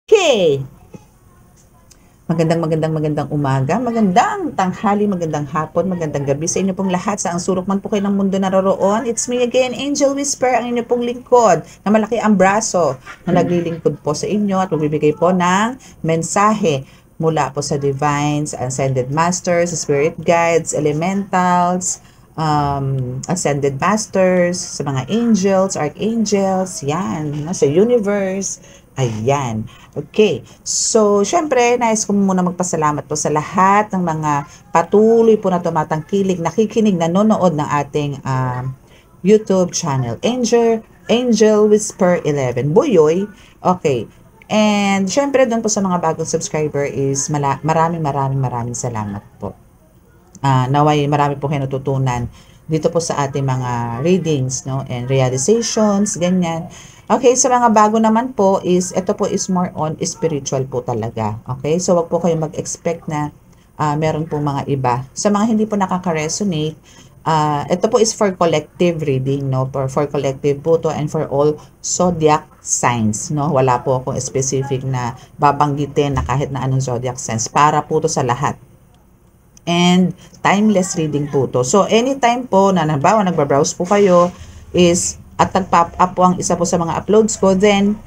Okay. Magandang umaga, magandang tanghali, magandang hapon, magandang gabi sa inyo pong lahat. Sa ang sulok man po kayo ng mundo naroroon. It's me again, Angel Whisper, ang inyo pong lingkod na malaki ang braso na naglilingkod po sa inyo at magbibigay po ng mensahe mula po sa divines, ascended masters, spirit guides, elementals, ascended masters, sa mga angels, archangels, yan, sa universe, ayan. Okay. So, syempre, nais ko muna magpasalamat po sa lahat ng mga patuloy po na tumatangkilik, nakikinig, nanonood ng ating YouTube channel. Angel Whisper 11. Buyoy. Okay. And syempre, doon po sa mga bagong subscriber is maraming salamat po. Naway marami po kayo natutunan dito po sa ating mga readings, no, and realizations, ganyan. Okay, sa mga bago naman po is, ito po is more on spiritual po talaga. Okay, so wag po kayo mag-expect na meron po mga iba. Sa mga hindi po nakaka-resonate, ito po is for collective reading, no, for collective po to and for all zodiac signs, no. Wala po akong specific na babanggitin na kahit na anong zodiac signs. Para po to sa lahat. And timeless reading po to. So, anytime po na nagbabrowse po kayo is at nag-pop up po ang isa po sa mga uploads ko, then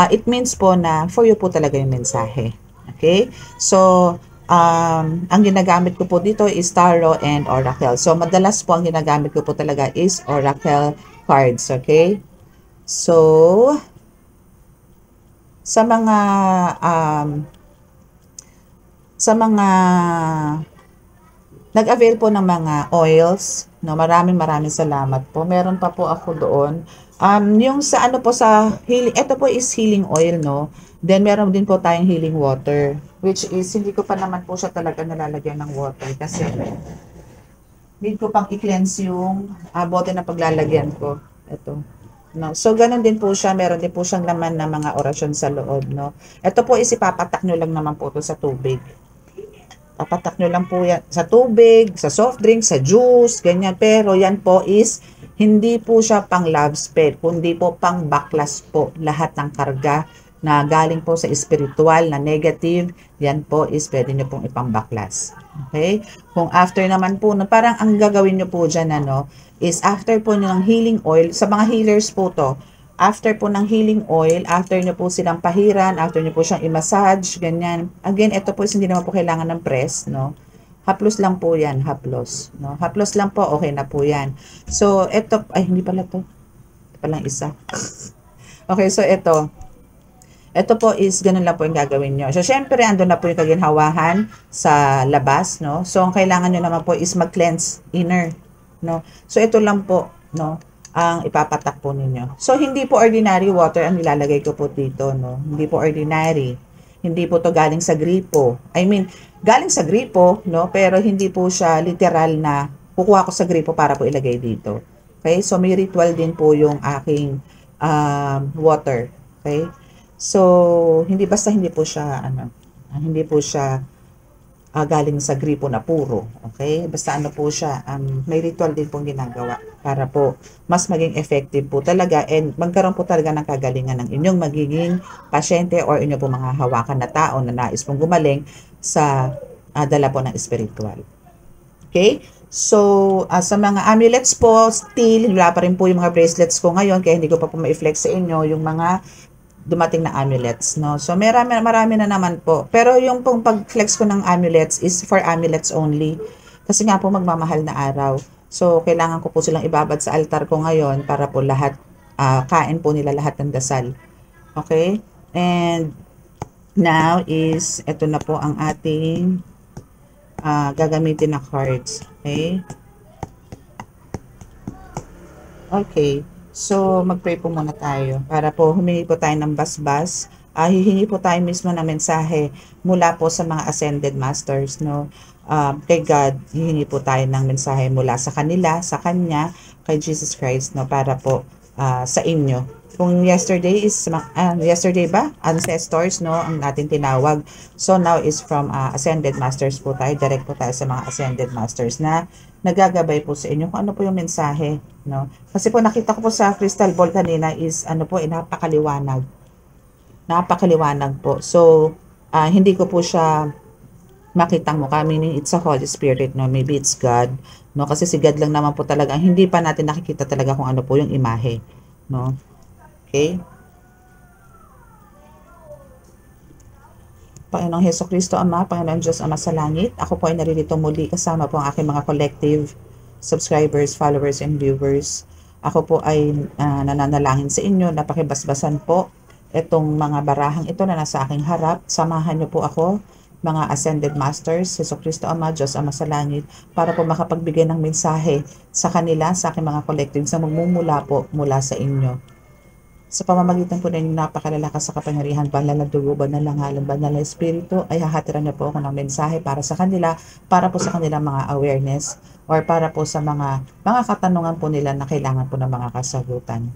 it means po na for you po talaga yung mensahe. Okay? So, ang ginagamit ko po dito is Tarot and Oracle. So, madalas po ang ginagamit ko po talaga is Oracle cards. Okay? So, sa mga nag-avail po ng mga oils, no, maraming salamat po. Meron pa po ako doon. Yung sa ano po sa healing, ito po is healing oil, no. Then meron din po tayong healing water, which is hindi ko pa naman po siya talaga nalalagyan ng water kasi need ko pang i-cleanse yung bote na paglalagyan ko. Ito. No. So, ganun din po siya. Meron din po siyang laman na mga orasyon sa loob, no. Ito po is ipapatak nyo lang naman po ito sa tubig. Papatak nyo lang po yan sa tubig, sa soft drink, sa juice, ganyan. Pero yan po is, hindi po siya pang love spell, kundi po pang baklas po. Lahat ng karga na galing po sa spiritual na negative, yan po is pwede nyo pong ipambaklas. Okay? Kung after naman po, parang ang gagawin nyo po dyan, ano, is after po nyo ng healing oil, sa mga healers po to, after po ng healing oil, after nyo po silang pahiran, after nyo po siyang i-massage, ganyan. Again, ito po is hindi naman po kailangan ng press, no? Haplos lang po yan, haplos. No? Haplos lang po, okay na po yan. So, ito, ay, hindi pala to. Ito palang isa. Okay, so ito. Ito po is, ganun lang po yung gagawin nyo. So, syempre, andun na po yung kaginhawahan sa labas, no? So, ang kailangan nyo naman po is mag-cleanse inner, no? So, ito lang po, no? Ang ipapatak po ninyo. So, hindi po ordinary water ang nilalagay ko po dito, no? Hindi po ordinary. Hindi po to galing sa gripo. I mean, galing sa gripo, no? Pero hindi po siya literal na kukuha ko sa gripo para po ilagay dito. Okay? So, may ritual din po yung aking water. Okay? So, hindi po siya, hindi po siya galing sa gripo na puro. Okay? Basta ano po siya, may ritual din pong ginagawa para po mas maging effective po talaga and magkaroon po talaga ng kagalingan ng inyong magiging pasyente or inyo po mga hawakan na tao na nais pong gumaling sa dala po ng spiritual. Okay? So, sa mga amulets po, still, wala pa rin po yung mga bracelets ko ngayon kaya hindi ko pa po ma-flex sa inyo yung mga dumating na amulets, no? So, marami na naman po. Pero yung pong pag-flex ko ng amulets is for amulets only. Kasi nga po magmamahal na araw. So, kailangan ko po silang ibabad sa altar ko ngayon para po lahat, kain po nila lahat ng dasal. Okay? And, now is, ito na po ang ating gagamitin na cards. Okay? Okay. So, mag-pray po muna tayo para po humingi po tayo ng basbas. Hihingi po tayo mismo ng mensahe mula po sa mga ascended masters, no? Kay God, hihingi po tayo ng mensahe mula sa kanila, sa Kanya, kay Jesus Christ, no? Para po sa inyo. Kung yesterday is, yesterday ba? Ancestors, no? Ang natin tinawag. So, now is from ascended masters po tayo. Direct po tayo sa mga ascended masters na nagagabay po sa inyo kung ano po yung mensahe, no? Kasi po nakita ko po sa crystal ball kanina is ano po, napakaliwanag. napakaliwanag po. So, hindi ko po siya makitang mukha, meaning it's a Holy Spirit, no? Maybe it's God, no? Kasi si God lang naman po talaga, hindi pa natin nakikita talaga kung ano po yung imahe, no? Okay? Panginoong Hesukristo Ama, Panginoong Diyos Ama sa langit, ako po ay naririto muli kasama po ang aking mga collective subscribers, followers, and viewers. Ako po ay nananalangin sa inyo na pakibasbasan po itong mga barahang ito na nasa aking harap. Samahan niyo po ako, mga Ascended Masters, Hesukristo Ama, Diyos Ama sa langit, para po makapagbigay ng mensahe sa kanila, sa aking mga collectives na magmumula po mula sa inyo. Sa pamamagitan po ng napakalalakas sa kapangyarihan, banal na dugo, banal na ngalan, banal na espiritu, ay hahatiran niyo po ako ng mensahe para sa kanila, para po sa kanilang mga awareness, or para po sa mga katanungan po nila na kailangan po ng mga kasagutan.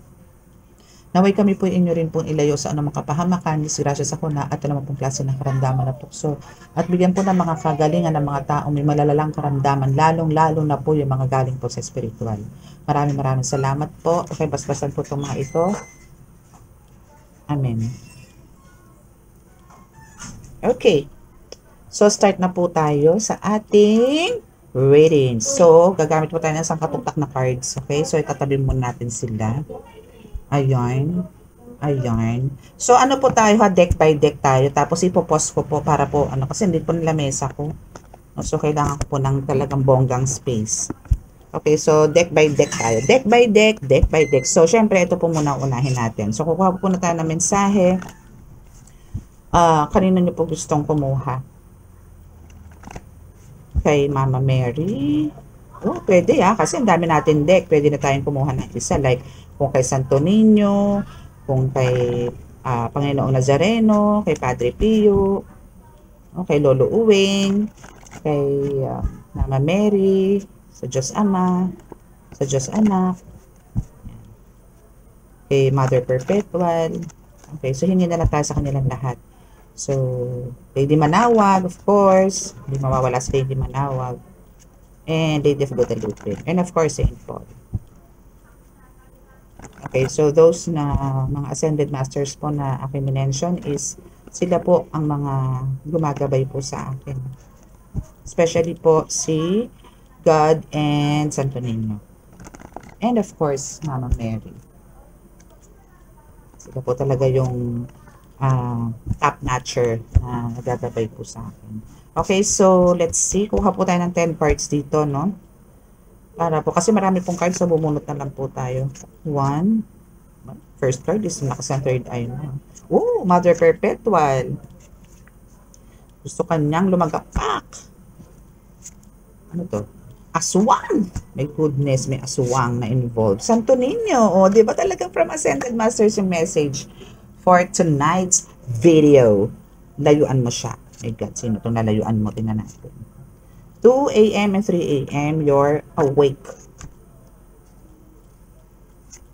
Naway kami po inyo rin pong ilayo sa anumang kapahamakan, disgrasya sa kuna at anumang pong klase ng karamdaman at tukso. At bigyan po ng mga kagalingan ng mga taong may malalalang karamdaman, lalong-lalo na po yung mga galing po sa spiritual. Maraming salamat po. Okay, basbasan po itong mga ito. Amen. Okay. So, start na po tayo sa ating reading. So, gagamit po tayo ng isang katutak na cards. Okay? So, itatabi muna natin sila. Ayan. Ayan. So, ano po tayo ha? Deck by deck tayo. Tapos, ipopost ko po para po, kasi hindi po nila mesa ko. So, kailangan ko po ng talagang bonggang space. Okay, so deck by deck tayo. Deck by deck, deck by deck. So, syempre, ito po muna unahin natin. So, kukuha po na tayo ng mensahe. Kanino niyo po gustong kumuha? Kay Mama Mary. Oh, pwede kasi ang dami natin deck. Pwede na tayong kumuha ng isa. Like, kung kay Santo Niño, kung kay Panginoong Nazareno, kay Padre Pio, kay Lolo Uwing, kay Mama Mary, sa Diyos Ama, sa Diyos Anak, kay Mother Perpetual. Okay, so hindi na lang tayo sa kanilang lahat. So, Lady Manawag, of course. Hindi mawawala si Lady Manawag. And Lady of Guadalupe. And of course, Saint Paul. Okay, so those na mga Ascended Masters po na aking mention is sila po ang mga gumagabay po sa akin. Especially po si God and Santo Niño. And of course, Mama Mary. Sila po talaga yung top-notcher na nagagabay po sa akin. Okay, so let's see. Kuha po tayo ng 10 cards dito, no? Para po, kasi marami pong cards, so bumunot na lang po tayo. 1. First card is naka-centered eye na. Oh, Mother Perpetual. Gusto kanyang lumagapak. Ano to? Aswang! My goodness, may aswang na involved. Santo Niño, di ba talagang from Ascended Masters yung message for tonight's video? Layuan mo siya. My God, sino itong nalayuan mo? Tingnan natin. 2 a.m. and 3 a.m. you're awake.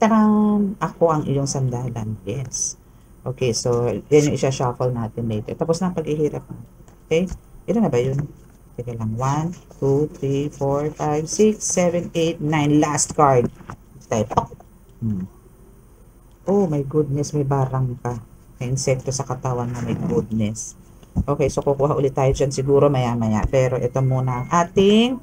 Tarang! Ako ang iyong sandalan. Yes. Okay, so yan yung isa-shuffle natin later. Tapos na ang paghihirap. Okay? Ilan na ba yun? Teka lang. 1, 2, 3, 4, 5, 6, 7, 8, 9. Last card. Type. Oh my goodness, may barang pa. May insekto sa katawan mo, my goodness. Okay, so kukuha ulit tayo dyan siguro maya-maya. Pero ito muna ang ating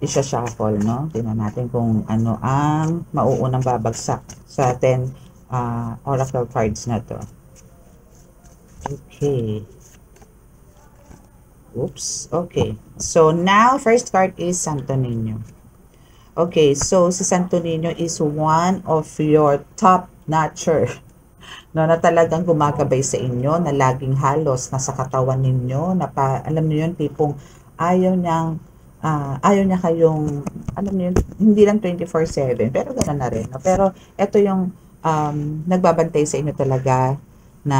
isa-shuffle, no? Tingnan natin kung ano ang mauunang babagsak sa 10 oracle cards na to. Okay. Oops. Okay. So, now, first card is Santo Niño. Okay. So, si Santo Niño is one of your top-notcher. No, na talagang gumagabay sa inyo, na laging halos nasa katawan ninyo, na alam niyo yun, tipong ayaw niya kayong, alam niyo yun, hindi lang 24/7, pero gano'n na rin. No? Pero, ito yung nagbabantay sa inyo talaga na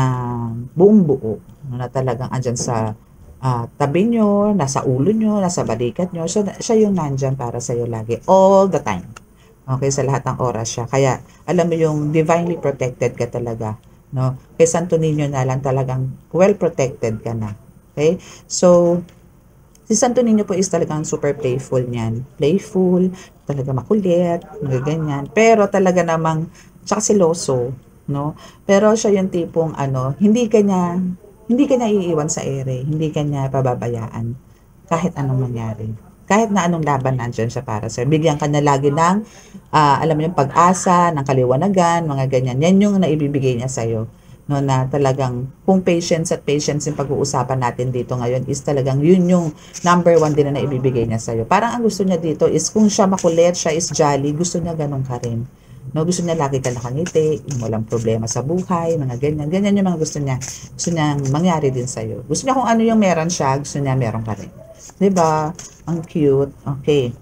buong buo, na talagang andyan sa tabi nyo, nasa ulo nyo, nasa balikat nyo. So, siya yung nandyan para sa'yo lagi. All the time. Okay, sa lahat ng oras siya. Kaya, alam mo yung divinely protected ka talaga. No? Kay Santo Niño na lang talagang well protected ka na. Okay? So, si Si Santo Niño po is talagang super playful niyan. Playful, talaga makulit, mga ganyan. Pero talaga namang, tsaka seloso, no? Pero siya yung tipong ano, hindi kanya iiwan sa ere, hindi kanya pababayaan kahit anong mangyari. Kahit na anong laban nandiyan siya para sa'yo. Bigyan ka na lagi ng, alam mo yung pag-asa, ng kaliwanagan, mga ganyan. Yan yung naibibigay niya sa'yo, no, na talagang kung patience yung pag-uusapan natin dito ngayon is talagang yun yung number one din na naibibigay niya sa'yo. Parang ang gusto niya dito is kung siya makulit, siya is jolly, gusto niya ganun ka rin. No, gusto niya lagi ka nakangiti, yung walang problema sa buhay, mga ganyan. Ganyan yung mga gusto niya. Gusto niya mangyari din sa'yo. Gusto niya kung ano yung meron siya, gusto niya meron ka rin. 'Di ba? Ang cute. Okay.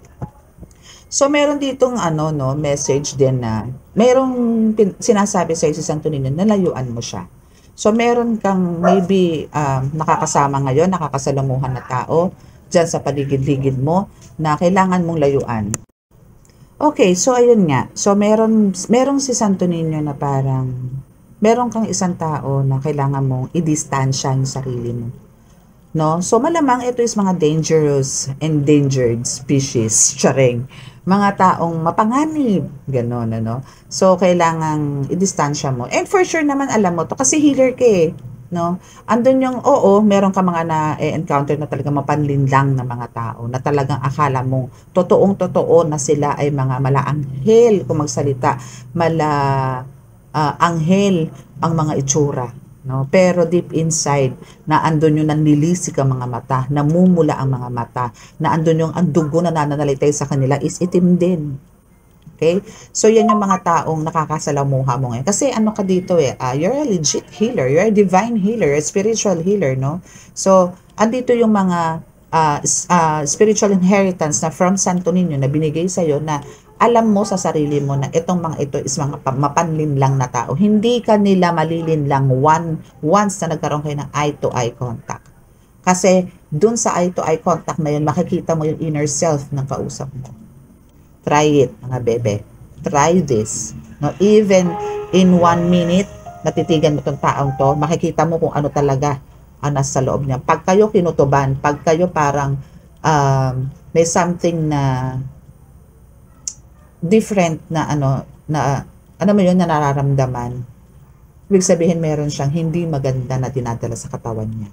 So, meron ditong ano, no, message din na merong sinasabi sa si Santo Niño na layuan mo siya. So, meron kang maybe nakakasama ngayon, nakakasalamuhan na tao dyan sa paligid-ligid mo na kailangan mong layuan. Okay, so ayun nga. So, merong si Santo Niño na parang meron kang isang tao na kailangan mong i-distansya yung sarili mo. No? So, malamang ito is mga dangerous, endangered species, charing. Mga taong mapanganib, gano'n, ano? So, kailangang i-distansya mo. And for sure naman, alam mo to kasi healer ka eh, no? Andun yung, oo, meron ka mga na-encounter na talagang mapanlinlang na mga tao, na talagang akala mo, totoong-totoo na sila ay mga malaanghel, kung magsalita, anghel ang mga itsura. No? Pero deep inside, na andun yung nanlilisik ang mga mata, namumula ang mga mata, na andun yung ang dugo na nananalitay sa kanila is itim din. Okay? So, yan yung mga taong nakakasalamuha mo ngayon. Kasi ano ka dito you're a legit healer, you're a divine healer, a spiritual healer, no? So, andito yung mga spiritual inheritance na from Santo Niño na binigay sa'yo na alam mo sa sarili mo na itong mga ito is mga mapanlinlang na tao. Hindi ka nila malilinlang once na nagkaroon kayo ng eye-to-eye contact. Kasi dun sa eye-to-eye contact na yun, makikita mo yung inner self ng kausap mo. Try it, mga bebe. Try this. No, even in 1 minute, natitigan mo itong taong to, makikita mo kung ano talaga ang nasa loob niya. Pag kayo kinutuban, pag kayo parang may something na different na ano mo yun na nararamdaman, ibig sabihin meron siyang hindi maganda na dinadala sa katawan niya.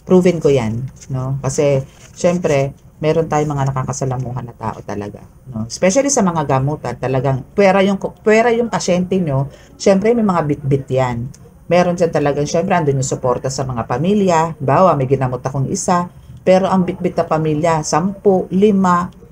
Proven ko yan, no? Kasi syempre meron tayong mga nakakasalamuhan na tao talaga, no? Especially sa mga gamutan, talagang pwera yung pasyente nyo, syempre may mga bit-bit yan. Meron dyan talagang, syempre andun yung suporta sa mga pamilya, bawa may ginamot akong isa, pero ang bit-bit na pamilya, 10, 5,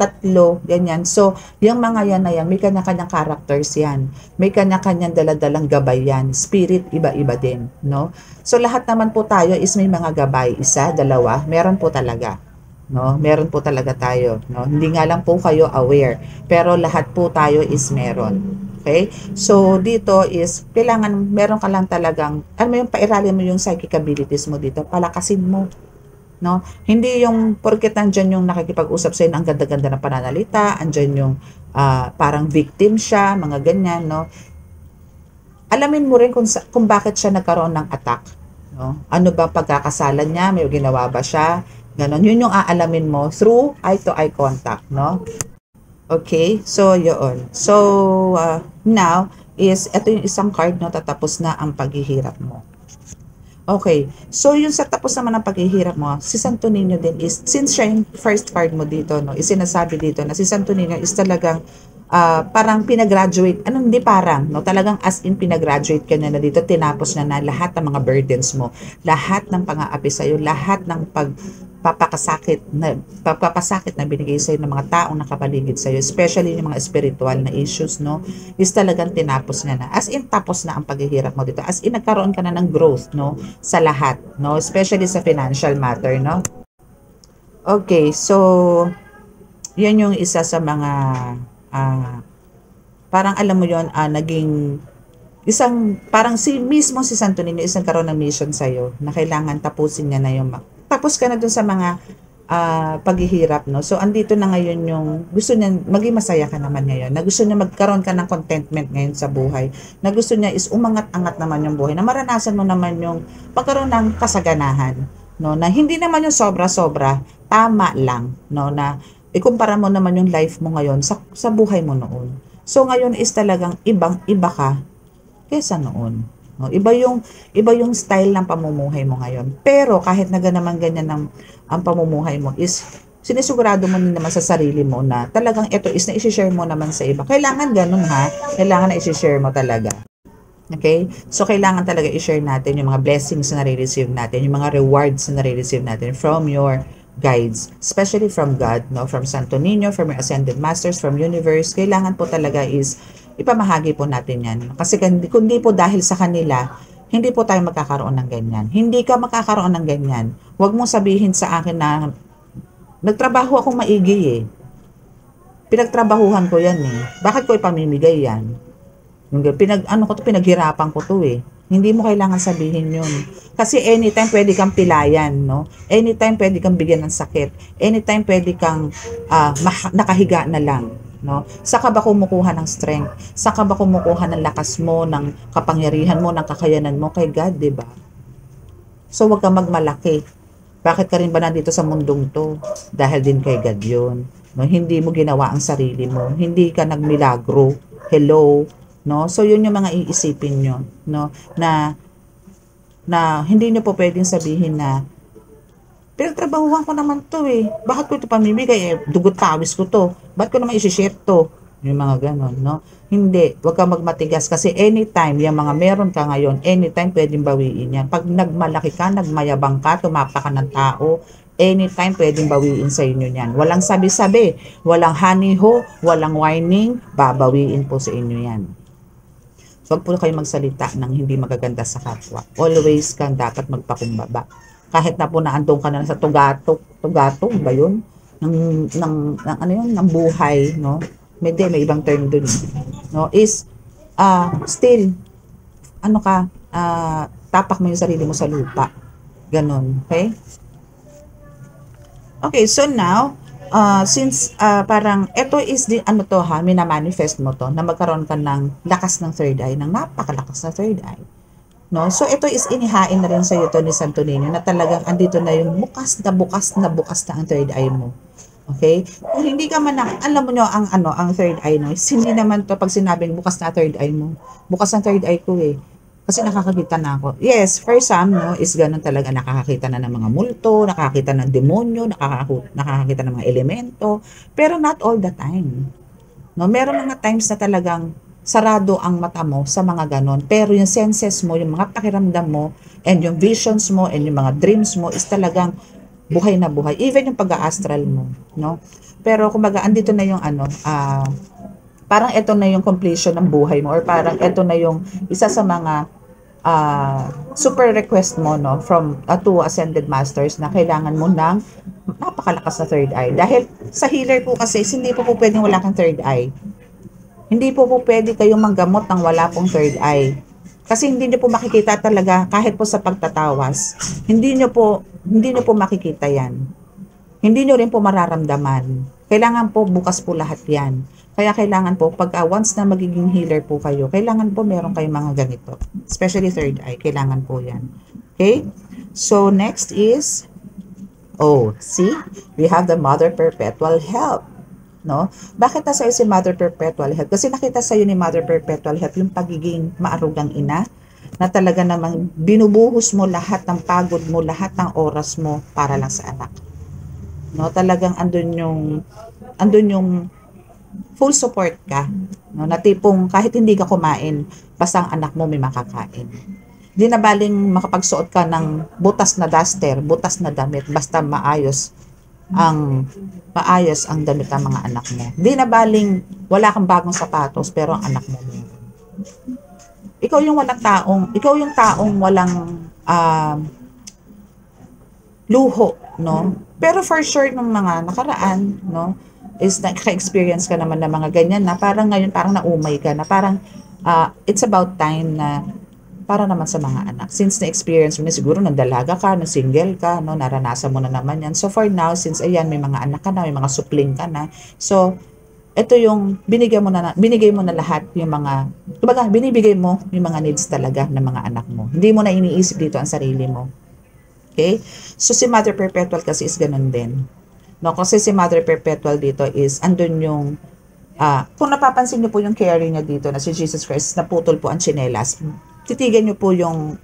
3, ganyan. So, yung mga yan na yan, may kanya-kanyang characters yan. May kanya-kanyang daladalang gabay yan. Spirit, iba-iba din, no? So, lahat naman po tayo is may mga gabay. 1, 2, meron po talaga. No? Meron po talaga tayo. No? Hindi nga lang po kayo aware. Pero lahat po tayo is meron. Okay? So, dito is, kailangan, meron ka lang talagang, yung pairalin mo yung psychic abilities mo dito, palakasin mo. No? Hindi yung porket andyan yung nakikipag-usap sa'yo ang ganda-ganda ng pananalita, andyan yung parang victim siya, mga ganyan, no? Alamin mo rin kung bakit siya nagkaroon ng attack, no? Ano ba pagkakasalan niya, may ginawa ba siya, ganon. Yun yung aalamin mo through eye-to-eye contact, no? Okay, so yun. So, now is, ito yung isang card, no? Tatapos na ang paghihirap mo. Okay, so yung sa tapos naman ng paghihirap mo, si Santo Niño din is, since siya yung first card mo dito, no, is sinasabi dito na si Santo Niño is talagang parang pinagraduate, hindi parang, no, talagang as in pinagraduate ka na dito, tinapos na lahat ng mga burdens mo, lahat ng pang-aapi sa'yo, lahat ng pagpapakasakit na binigay sa'yo ng mga taong nakapaligid sa'yo, especially yung mga spiritual na issues, no, is talagang tinapos na. As in, tapos na ang paghihirap mo dito. As in, nagkaroon ka na ng growth, no, sa lahat, no, especially sa financial matter, no. Okay, so, yan yung isa sa mga parang alam mo yon, naging isang, parang mismo si Santo Niño isang karoon ng mission sa'yo na kailangan tapusin niya na yung, tapos ka na dun sa mga paghihirap, no? So, andito na ngayon yung, gusto niya, maging masaya ka naman ngayon, na gusto niya magkaroon ka ng contentment ngayon sa buhay, na gusto niya is umangat-angat naman yung buhay, na maranasan mo naman yung pagkaroon ng kasaganahan, no, na hindi naman yung sobra-sobra, tama lang, no, na ikumpara mo naman yung life mo ngayon sa buhay mo noon. So ngayon is talagang ibang-iba ka kaysa noon. No, iba yung style ng pamumuhay mo ngayon. Pero kahit na naman ganyan ang pamumuhay mo is sinisigurado mo naman sa sarili mo na talagang ito is na i-share mo naman sa iba. Kailangan ganun ha. Kailangan na i-share mo talaga. Okay? So, kailangan talaga i-share natin yung mga blessings na nare-receive natin, yung mga rewards na nare-receive natin from your guides, especially from God, no? From Santo Niño, from your Ascended Masters, from Universe. Kailangan po talaga is ipamahagi po natin yan. Kasi kundi po dahil sa kanila, hindi po tayo magkakaroon ng ganyan. Hindi ka makakaroon ng ganyan. Huwag mong sabihin sa akin na nagtrabaho akong maigi eh. Pinagtrabahuhan ko yan eh. Bakit ko ipamimigay yan? Pinaghirapan ko to eh. Hindi mo kailangan sabihin yun. Kasi anytime pwede kang pilayan, no? Anytime pwede kang bigyan ng sakit. Anytime pwede kang nakahiga na lang, no? Saka ba kumukuha ng strength? Saka ba kumukuha ng lakas mo, ng kapangyarihan mo, ng kakayanan mo kay God, di ba? So, wag kang magmalaki. Bakit ka rin ba nandito sa mundong to? Dahil din kay God yun. No? Hindi mo ginawa ang sarili mo. Hindi ka nagmilagro. Hello? No? So, yun yung mga iisipin nyo. No? Na hindi nyo po pwedeng sabihin na pinagtrabahuhan ko naman to eh. Bakit ko ito pamimigay? Eh, dugot pawis ko to. Bakit ko naman isi-share to? Yung mga ganon, no? Hindi. Huwag kang magmatigas kasi anytime, yung mga meron ka ngayon, anytime pwedeng bawiin yan. Pag nagmalaki ka, nagmayabang ka, tumapa ka ng tao, anytime pwedeng bawiin sa inyo yan. Walang sabi-sabi, walang haniho, walang whining, babawiin po sa inyo yan. So, huwag po kayo magsalita ng hindi magaganda sa kapwa. Always kang dapat magpakumbaba. Kahit na po naandong ka na sa tugatong ba yun? Ng buhay, no? May ibang term dun, no? Is, still, tapak mo yung sarili mo sa lupa. Ganon, okay? Okay, so now, since parang ito is minamanifest mo to na magkaroon ka ng lakas ng third eye, ng napakalakas na third eye. No? So ito is inihain na rin sa iyo to ni Santo Niño na talagang andito na yung bukas na ang third eye mo. Okay? Kung hindi ka man alam mo nyo ang third eye no, hindi naman to pag sinabing bukas na third eye mo. Bukas ang third eye ko eh. Kasi nakakakita na ako. Yes, for some, no, is ganun talaga. Nakakakita na ng mga multo, nakakakita ng demonyo, nakakakita ng mga elemento. Pero not all the time. No, meron mga times na talagang sarado ang mata mo sa mga ganon. Pero yung senses mo, yung mga pakiramdam mo, and yung visions mo, and yung mga dreams mo, is talagang buhay na buhay. Even yung pag-astral mo. No? Pero kumbaga, andito na yung parang ito na yung completion ng buhay mo or parang ito na yung isa sa mga super request mo no from two ascended masters na kailangan mo ng napakalakas na third eye. Dahil sa healer po kasi hindi po pwedeng wala kang third eye. Hindi po pwede kayong manggamot ng wala pong third eye. Kasi hindi niyo po makikita talaga kahit po sa pagtatawas. Hindi niyo po makikita 'yan. Hindi niyo rin po mararamdaman. Kailangan po bukas po lahat 'yan. Kaya kailangan po, pag once na magiging healer po kayo, kailangan po meron kayong mga ganito. Especially third eye, kailangan po yan. Okay? So, next is, see? We have the Mother Perpetual Help. No? Bakit nasa si Mother Perpetual Help? Kasi nakita sa'yo ni Mother Perpetual Help yung pagiging maarugang ina, na talaga namang binubuhos mo lahat ng pagod mo, lahat ng oras mo para lang sa anak. No? Talagang andun yung full support ka, no? Na tipong kahit hindi ka kumain, basta ang anak mo may makakain. Di na baling makapagsuot ka ng butas na duster, butas na damit, basta maayos ang damit ng mga anak mo. Di na baling wala kang bagong sapatos, pero ang anak mo meron. Ikaw yung taong walang luho, no? Pero for sure nung mga nakaraan, no, is naka-experience ka naman ng mga ganyan na parang ngayon parang naumay ka na parang it's about time na para naman sa mga anak. Since na-experience mo na siguro nung dalaga ka, nung single ka, no, naranasan mo na naman yan. So for now, since ayan, may mga anak ka na, may mga supling ka na, so ito yung binigay mo na lahat yung mga, kumbaga, binibigay mo yung mga needs talaga ng mga anak mo. Hindi mo na iniisip dito ang sarili mo. Okay? So, si Mother Perpetual kasi is ganun din. No? Kasi si Mother Perpetual dito is, andun yung, kung napapansin niyo po yung carry niya dito na si Jesus Christ, naputol po ang tsinelas. Titigan niyo po yung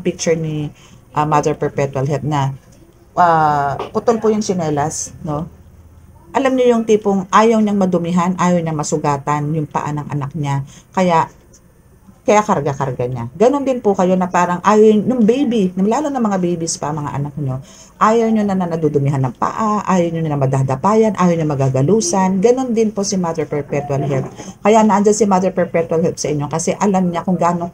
picture ni Mother Perpetual Help na putol po yung tsinelas, no? Alam niyo yung tipong ayaw niyang madumihan, ayaw niyang masugatan yung paa ng anak niya. Kaya karga-karga niya. Ganon din po kayo na parang ayaw ng baby, lalo na mga babies pa, mga anak nyo, ayaw nyo na nadudumihan ng paa, ayaw nyo na madahdapayan, ayaw nyo magagalusan. Ganon din po si Mother Perpetual Help. Kaya naandyan si Mother Perpetual Help sa inyo kasi alam niya kung gaano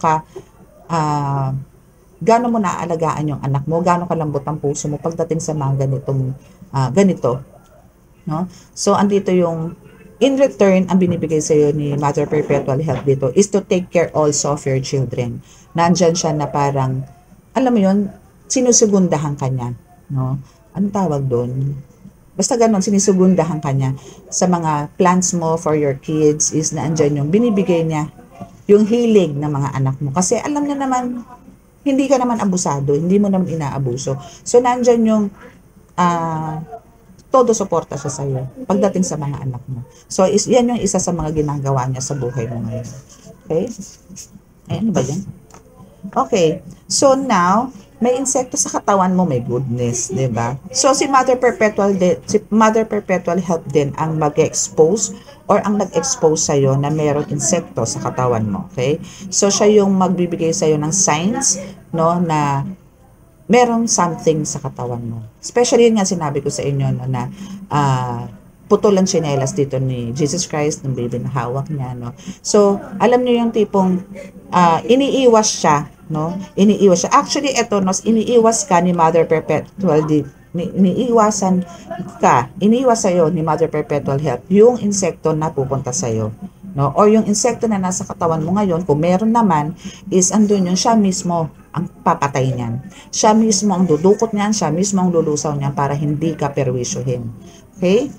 mo naaalagaan yung anak mo, gaano kalambot ang puso mo pagdating sa mga ganito. No? So, andito yung in return, ang binibigay sa iyo ni Mother Perpetual Help dito is to take care also of your children. Nandyan siya na parang, alam mo yun, sinusugundahan ka niya. No? Anong tawag doon? Basta ganun, sinusugundahan ka niya. Sa mga plans mo for your kids is naandyan yung binibigay niya, yung healing ng mga anak mo. Kasi alam niya naman, hindi ka naman abusado, hindi mo naman inaabuso. So, nandyan yung todo suporta siya sa iyo pagdating sa mga anak mo. So, yan yung isa sa mga ginagawa niya sa buhay mo ngayon. Okay? Ayan, ba yan? Okay. So, now, may insekto sa katawan mo, may goodness, di ba? So, si Mother Perpetual Help din ang mag-expose or ang nag-expose sa'yo na mayroong insekto sa katawan mo. Okay? So, siya yung magbibigay sa'yo ng signs, no, na merong something sa katawan mo. Especially yun nga sinabi ko sa inyo no, na putol ang tsinelas dito ni Jesus Christ, ng baby na hawak niya. No? So, alam niyo yung tipong iniiwas siya. No? Iniiwas siya. Actually, eto, no, iniiwas ka ni Mother Perpetual iniiwas sa'yo ni Mother Perpetual Help yung insekto na pupunta sa'yo. No? Or yung insekto na nasa katawan mo ngayon, kung meron naman, is andun yung siya mismo ang papatay niyan. Siya mismo ang dudukot niyan, siya mismo ang lulusaw niyan para hindi ka perwisyuhin. Okay?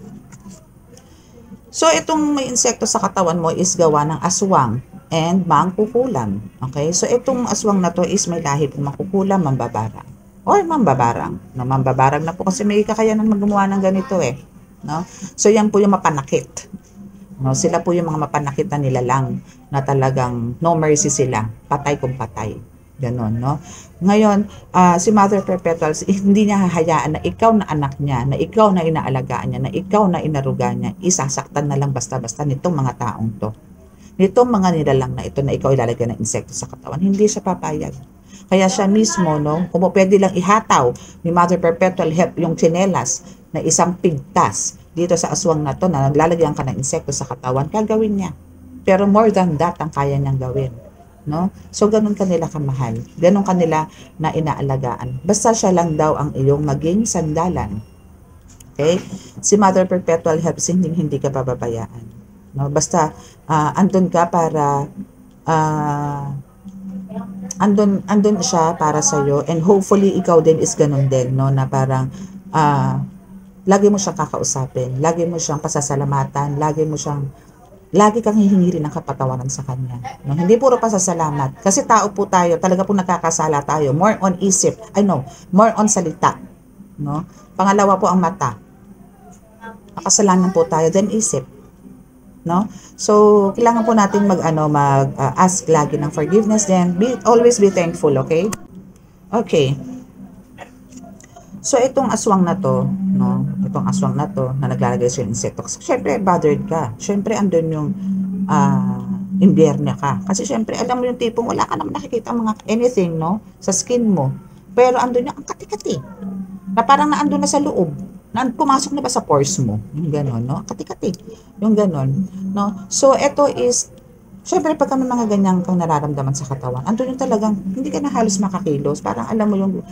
So, itong may insekto sa katawan mo is gawa ng aswang and mangkukulam. Okay? So, itong aswang na to is may lahi ng mangkukulam, mambabarang. Or mambabarang. No, mambabarang na po kasi may kakayanan magawa ng ganito eh. No? So, yan po yung mapanakit. No, sila po yung mga mapanakit na nilalang na talagang no mercy sila. Patay kung patay. Ganon, no? Ngayon, si Mother Perpetual, hindi niya hahayaan na ikaw na anak niya, na ikaw na inaalagaan niya, na ikaw na inaruga niya, isasaktan na lang basta-basta nitong mga taong to. Nitong mga nilalang na ito na ikaw ilalagay ng insekto sa katawan, hindi siya papayag. Kaya siya mismo, no, kung pwede lang ihataw ni Mother Perpetual Help yung tsinelas na isang pigtas dito sa aswang na to na naglalagyan ka ng insekto sa katawan, gagawin niya. Pero more than that ang kaya niyang gawin. No? So, ganun kanila kamahal. Ganun kanila na inaalagaan. Basta siya lang daw ang iyong maging sandalan. Okay? Si Mother Perpetual helps hindi ka pababayaan. No? Basta, andun ka para, andun siya para sa'yo. And hopefully, ikaw din is ganun din. No? Na parang, lagi mo siyang kakausapin. Lagi mo siyang pasasalamatan. Lagi kang hihingi rin ng kapatawaran sa kanya. No? Hindi puro pasasalamat. Kasi tao po tayo, talaga po nagkakasala tayo. More on isip, more on salita. No? Pangalawa po ang mata. Makasalanan po tayo, then isip. No? So, kailangan po natin mag-ask lagi ng forgiveness, then always be thankful, okay? Okay. So, itong aswang na to, no? Itong aswang na to, na naglalagay sa insekto. Siyempre, bothered ka. Siyempre, andun yung imbiernya ka. Kasi siyempre, alam mo yung tipong wala ka naman nakikita mga anything, no? Sa skin mo. Pero andun yung ang kati-kati. Na parang naandun na sa loob. Pumasok na ba sa pores mo? Yung gano'n, no? Kati-kati. Yung gano'n, no? So, ito is, siyempre, pag kami mga ganyang kang nararamdaman sa katawan, andun yung talagang, hindi ka na halos makakilos. Parang alam mo yung,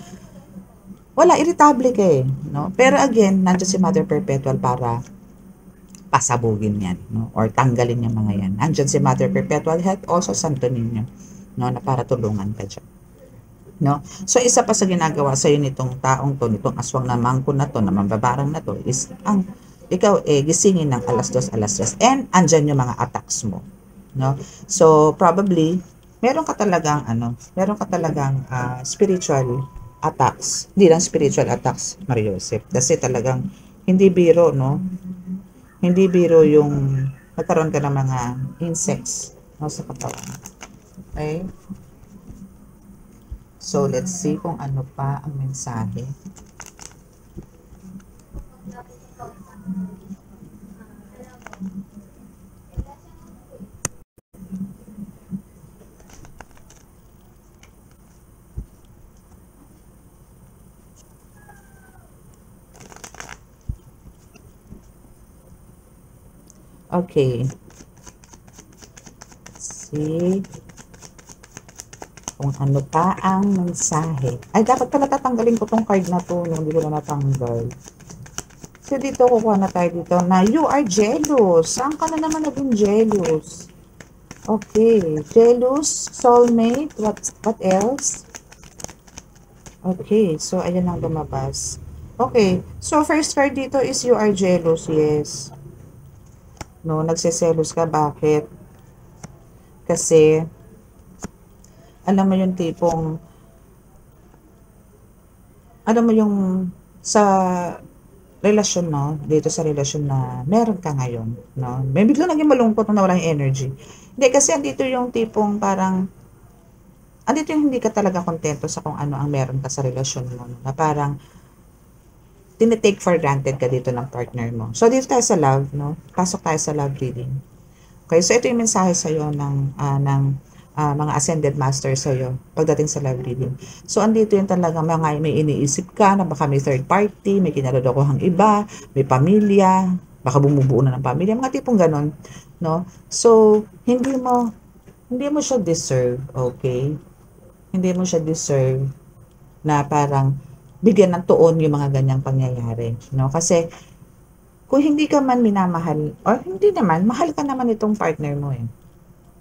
wala, irritable ka eh, no? Pero again, nandiyan si Mother Perpetual para pasabugin yan, no? Or tanggalin yung mga yan. Nandiyan si Mother Perpetual Help, also Santo Niño, no? Na para tulungan ka dyan. No? So, isa pa sa ginagawa sa'yo nitong taong to, nitong aswang na mangko na to, na mambabarang na to, is ikaw gisingin ng alas 2, alas 3, and andyan yung mga attacks mo. No? So, probably, meron ka talagang spiritual attacks. Hindi lang spiritual attacks, Maria Joseph. Kasi talagang hindi biro, no? Hindi biro yung magkaroon ka ng mga insects, no, sa katawan. Okay? So, let's see kung ano pa ang mensahe. Okay. Let's see kung ano pa ang mensahe. Ay, dapat pala tatanggalin ko tong card na to. No? Hindi ko na natanggal. So, dito, kukuha na tayo dito na you are jealous. Saan ka na naman naging jealous? Okay. Jealous, soulmate, what else? Okay. So, ayan ang lumabas. Okay. So, first card dito is you are jealous. Yes. No, nagseselos ka. Bakit? Kasi, alam mo yung tipong, alam mo yung sa relasyon, no? Dito sa relasyon na meron ka ngayon, no? May biglang naging malungkot na walang energy. Hindi, kasi andito yung tipong parang, andito yung hindi ka talaga kontento sa kung ano ang meron ka sa relasyon mo, no? Na parang, tinitake for granted ka dito ng partner mo. So, dito tayo sa love, no? Pasok tayo sa love reading. Okay, so ito yung mensahe sa'yo ng mga ascended master sa'yo pagdating sa love reading. So, andito yung talaga mga may iniisip ka na baka may third party, may kinalolokohang iba, may pamilya, baka bumubuo na ng pamilya, mga tipong ganon, no? So, hindi mo siya deserve, okay? Hindi mo siya deserve na parang bigyan ng tuon yung mga ganyang pangyayari, no? Kasi, kung hindi ka man minamahal, or hindi naman, mahal ka naman itong partner mo eh.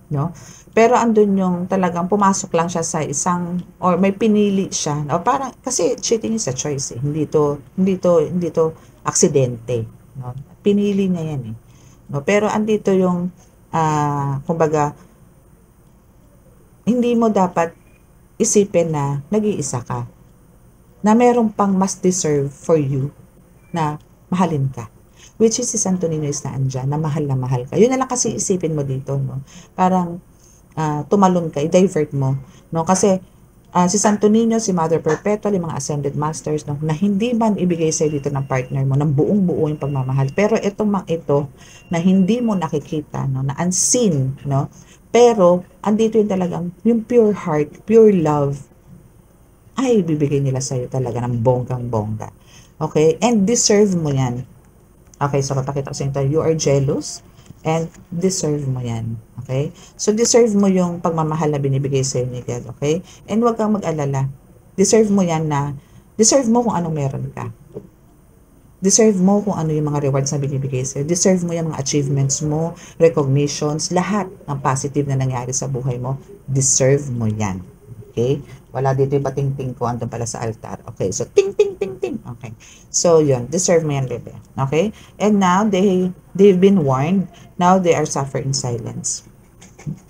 No? Pero andun yung talagang pumasok lang siya sa isang, or may pinili siya. No? Parang, kasi cheating is a choice eh. Hindi to aksidente. No? Pinili niya yan eh. No? Pero andito yung, kumbaga, hindi mo dapat isipin na nag-iisa ka. Na meron pang mas deserve for you na mahalin ka. Which is si Santo Niño is na andyan, na mahal ka. Yun na lang kasi isipin mo dito, no? Parang tumalon ka, i-divert mo, no? Kasi si Santo Niño, si Mother Perpetual, yung mga Ascended Masters, no? Na hindi man ibigay sa'yo dito ng partner mo, ng buong-buo yung pagmamahal. Pero ito, na hindi mo nakikita, no? Na unseen, no? Pero, andito yung talagang, yung pure heart, pure love, ay bibigay nila sa'yo talaga ng bonggang-bongga. Okay? And deserve mo yan. Okay, so papakita ko sa inyo, you are jealous and deserve mo yan. Okay? So, deserve mo yung pagmamahal na binibigay sa ni God. Okay? And huwag kang mag-alala. Deserve mo yan deserve mo kung anong meron ka. Deserve mo kung ano yung mga rewards na binibigay sa'yo. Deserve mo yung mga achievements mo, recognitions, lahat ng positive na nangyari sa buhay mo. Deserve mo yan. Okay? Wala dito yung pating-ting ko, andun pala sa altar. Okay, so ting, ting, ting, ting. Okay. So, yun. Deserve mo yan, bebe. Okay? And now, they've been warned. Now, they are suffering silence.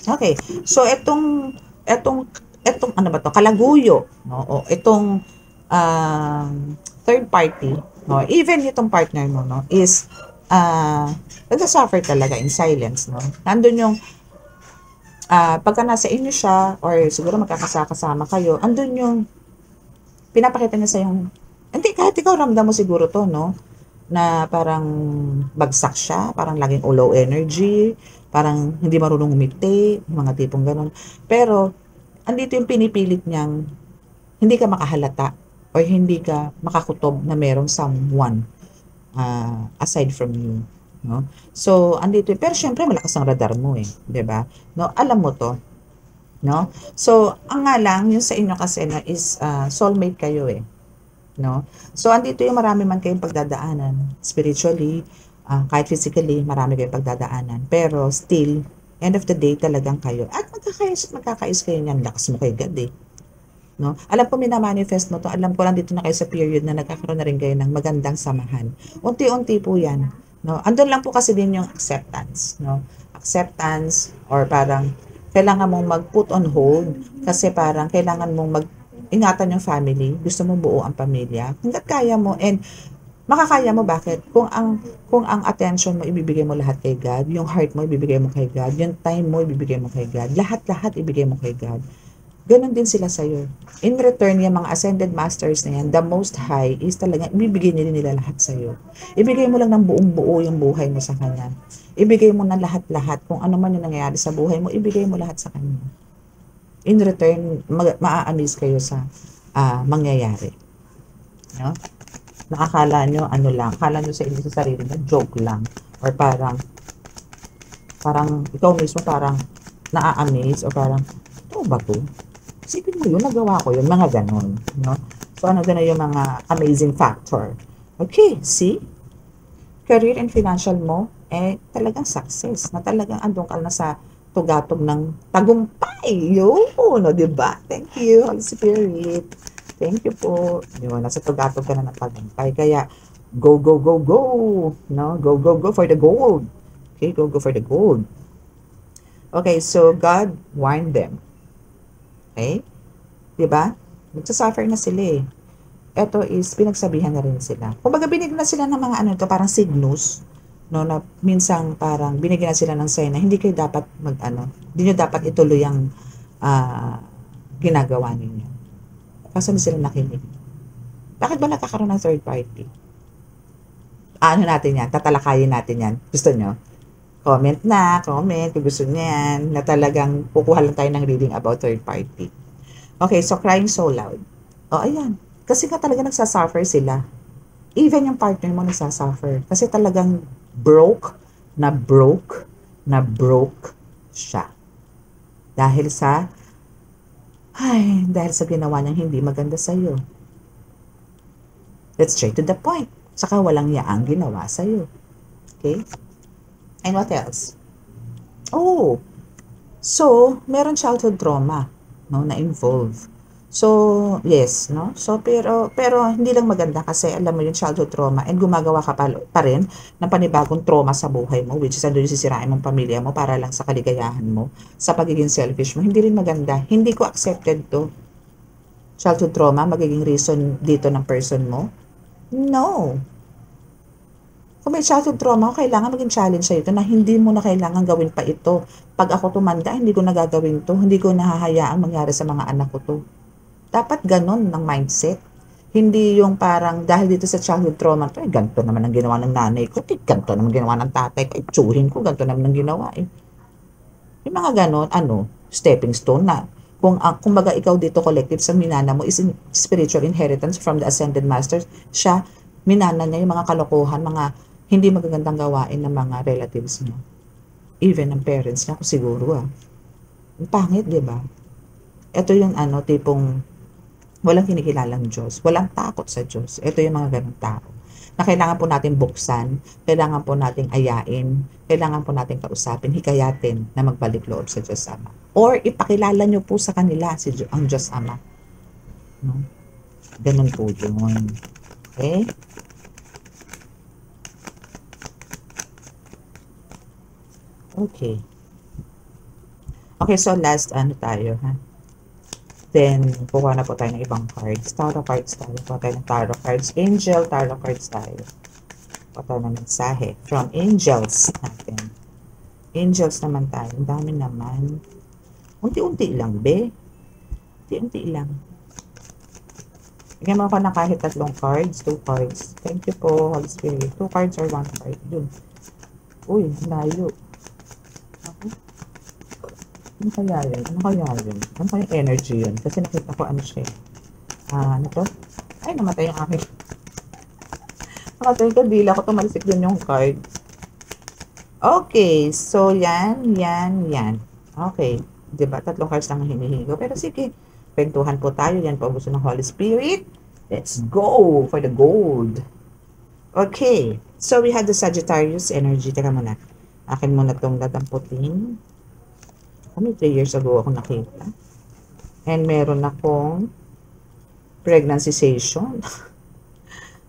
Okay. So, etong ano ba to? Kalaguyo. No? O itong third party, no? Even itong partner mo, no? Is, nag-suffer talaga in silence, no? Nandun yung, pagka nasa inyo siya, or siguro magkakasama kayo, andun yung, pinapakita niya sa yung, hindi, kahit ikaw ramdam mo siguro to, no? Na parang bagsak siya, parang laging low energy, parang hindi marunong umiti, mga tipong ganun. Pero, andito yung pinipilit niyang, hindi ka makahalata, or hindi ka makakutob na merong someone, aside from you. No? So, andito, pero syempre malakas ang radar mo eh, 'di ba? No, alam mo 'to, no? So, ang nga lang yung sa inyo kasi na is soulmate kayo eh, no? So, andito yung marami man kayong pagdadaanan spiritually, kahit physically, marami kayong pagdadaanan. Pero still, end of the day talagang kayo. At magkakais kayo niyan, lakas mo kay God eh. No? Alam ko minamanifest mo to, alam ko lang dito na kayo sa period na nagkakaroon na rin kayo ng magandang samahan. Unti-unti po yan. No? Andun lang po kasi din yung acceptance. No? Acceptance or parang kailangan mong mag-put on hold kasi parang kailangan mong ingatan yung family, gusto mo buo ang pamilya, hangga't kaya mo, and makakaya mo, bakit? Kung ang attention mo ibibigay mo lahat kay God, yung heart mo ibibigay mo kay God, yung time mo ibibigay mo kay God, lahat-lahat ibigay mo kay God. Ganon din sila sa'yo. In return, yung mga ascended masters na yan, the most high is talaga, ibibigay nila lahat sa'yo. Ibigay mo lang ng buong buo yung buhay mo sa Kanya. Ibigay mo na lahat-lahat. Kung ano man yung nangyayari sa buhay mo, ibigay mo lahat sa Kanya. In return, maa-amaze kayo sa mangyayari. No? Nakakala nyo, ano lang, akala nyo sa inyo sa sarili nyo, joke lang. Or parang, ikaw mismo parang naa-amaze, o parang, ito ba to? Isipin mo yun, nagawa ko yun, mga ganon. No? So, ano na yung mga amazing factor. Okay, see? Career and financial mo, talagang success. Na talagang andun ka na sa tugatog ng tagumpay. Yun, no, diba? Thank you, Holy Spirit. Thank you po. Yun, nasa tugatog ka na ng tagumpay. Kaya, go, go, go, go. No? Go, go, go for the gold. Okay, go, go for the gold. Okay, so God warned them. Okay? Diba? Nagsasuffer na sila eh. Ito is, pinagsabihan na rin sila. Kumbaga, binigyan na sila ng mga ano ito, parang signals, no, na minsang parang binigyan na sila ng sign na hindi kayo dapat hindi nyo dapat ituloy ang ginagawa ninyo. Kasi hindi sila nakinig. Bakit ba nagkakaroon ng third party? Ano natin yan? Tatalakayin natin yan. Gusto nyo? Comment kung gusto niyo yan, na talagang kukuha lang tayo ng reading about third party. Okay, so crying so loud. O, ayan. Kasi nga talaga nagsasuffer sila. Even yung partner mo nagsasuffer. Kasi talagang broke siya. Dahil sa ginawa niyang hindi maganda sa'yo. Let's straight to the point. Saka walang yaang ginawa sa'yo. Okay? And what else? Oh, so, meron childhood trauma, no, na involved. So, yes, no? So, pero hindi lang maganda kasi alam mo yung childhood trauma and gumagawa ka pa rin ng panibagong trauma sa buhay mo, which is andun yung sisirain mong pamilya mo para lang sa kaligayahan mo, sa pagiging selfish mo. Hindi rin maganda. Hindi ko accepted to. Childhood trauma, magiging reason dito ng person mo? No. Kung may childhood trauma, kailangan maging challenge sa ito na hindi mo na kailangan gawin pa ito. Pag ako tumanda, hindi ko nagagawin to. Hindi ko nahahayaang mangyari sa mga anak ko to. Dapat ganon ng mindset. Hindi yung parang dahil dito sa childhood trauma, ganito naman ang ginawa ng nanay ko, ganito naman ginawa ng tatay ko, tsuhin ko, ganito naman ang ginawa eh. Yung mga ganon, stepping stone na. Kumbaga ikaw dito collective sa minana mo is spiritual inheritance from the ascended masters, siya, minana niya yung mga kalokohan, mga hindi magagandang gawain ng mga relatives mo. Even ng parents niya, siguro Ang pangit, di ba? Ito yung tipong walang kinikilalang Diyos, walang takot sa Diyos. Ito yung mga ganong tao na kailangan po natin buksan, kailangan po nating ayain, kailangan po nating kausapin, hikayatin na magbalik loob sa Diyos Ama. Or ipakilala nyo po sa kanila ang Diyos Ama. No? Ganun po yun. Okay? Okay. Okay, so last tayo, ha? Then, kuha na po tayo ng ibang cards. Tarot cards tayo. Kuha tayo ng tarot cards. Angel, tarot cards tayo. Kuha tayo ng mensahe from angels natin. Angels naman tayo. Ang dami naman. Unti-unti lang, be. Unti-unti lang. Bigyan mo ako na kahit 3 cards, 2 cards. Thank you po, Holy Spirit. 2 cards or 1 card. Dun. Uy, layo. Ano kaya yun? Ano kaya energy yun? Kasi nakita ko siya. Ano to? Ay, namatay yung aking. Namatay yung kabila ko. Tumalisik din yung card. Okay. So, yan. Okay. Diba? 3 cards lang ang hinihingi ko. Pero sige. Kwentuhan po tayo. Yan po ang gusto ng Holy Spirit. Let's go for the gold. Okay. So, we had the Sagittarius energy. Teka muna. Akin muna itong datamputin. 3 years ago ako nakita. And meron akong pregnancy session.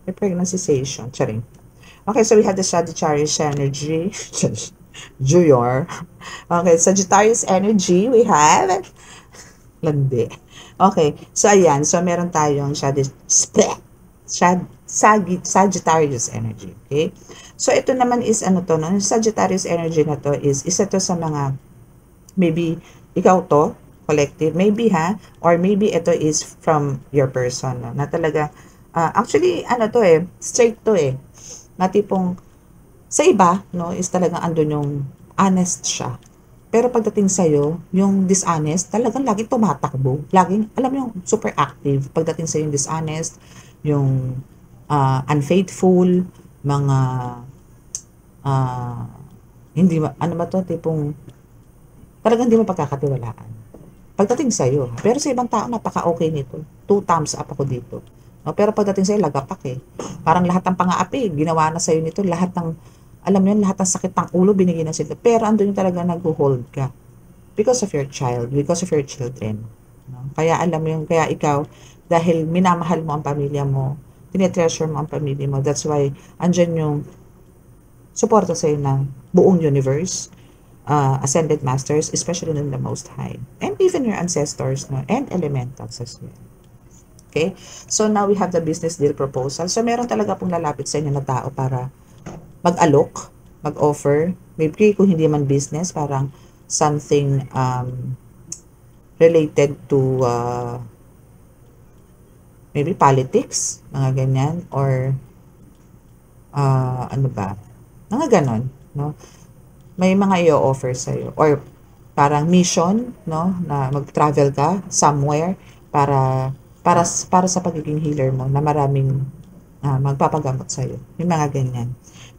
May pregnancy session. Charing. Okay, so we had the Sagittarius energy. Junior. Okay, Sagittarius energy. We have landi. Okay, so ayan, so meron tayong Sagittarius energy, okay? So ito naman is ano to, no? Sagittarius energy na to is isa to sa mga maybe ikaw to, collective, maybe ha, or maybe ito is from your person, no? Na talaga, actually, ano to eh, straight to eh, na tipong, sa iba, no, is talagang andun yung honest siya. Pero pagdating sa'yo, yung dishonest, talagang lagi tumatakbo. Laging, alam mo yung super active. Pagdating sa'yo yung dishonest, yung unfaithful, mga, ah, hindi, ano ba to, tipong, talagang hindi mo pagkakatiwalaan. Pagdating sa'yo, pero sa ibang tao, napaka-okay nito. 2 thumbs up ako dito. No, pero pagdating sa'yo, lagapak eh. Parang lahat ng pang-aapi, ginawa na sa'yo nito, lahat ng, alam mo yun, lahat ng sakit ng ulo, binigyan na sila. Pero andun yung talaga nag-hold ka. Because of your child, because of your children. No? Kaya alam mo yung, kaya ikaw, dahil minamahal mo ang pamilya mo, tinetreasure mo ang pamilya mo, that's why, andyan yung suporta sa'yo ng buong universe, ascended masters, especially in the Most High, and even your ancestors, no, and elementals as well. Okay? So now we have the business deal proposal. So meron talaga pong lalapit sa inyo na tao para mag-alok, mag-offer, maybe kung hindi man business, parang something related to maybe politics, mga ganyan, or ano ba, mga ganon, no? May mga i-offer sa'yo, or parang mission, no, na mag-travel ka somewhere para sa pagiging healer mo na maraming magpapagamot sa'yo. Yung mga ganyan.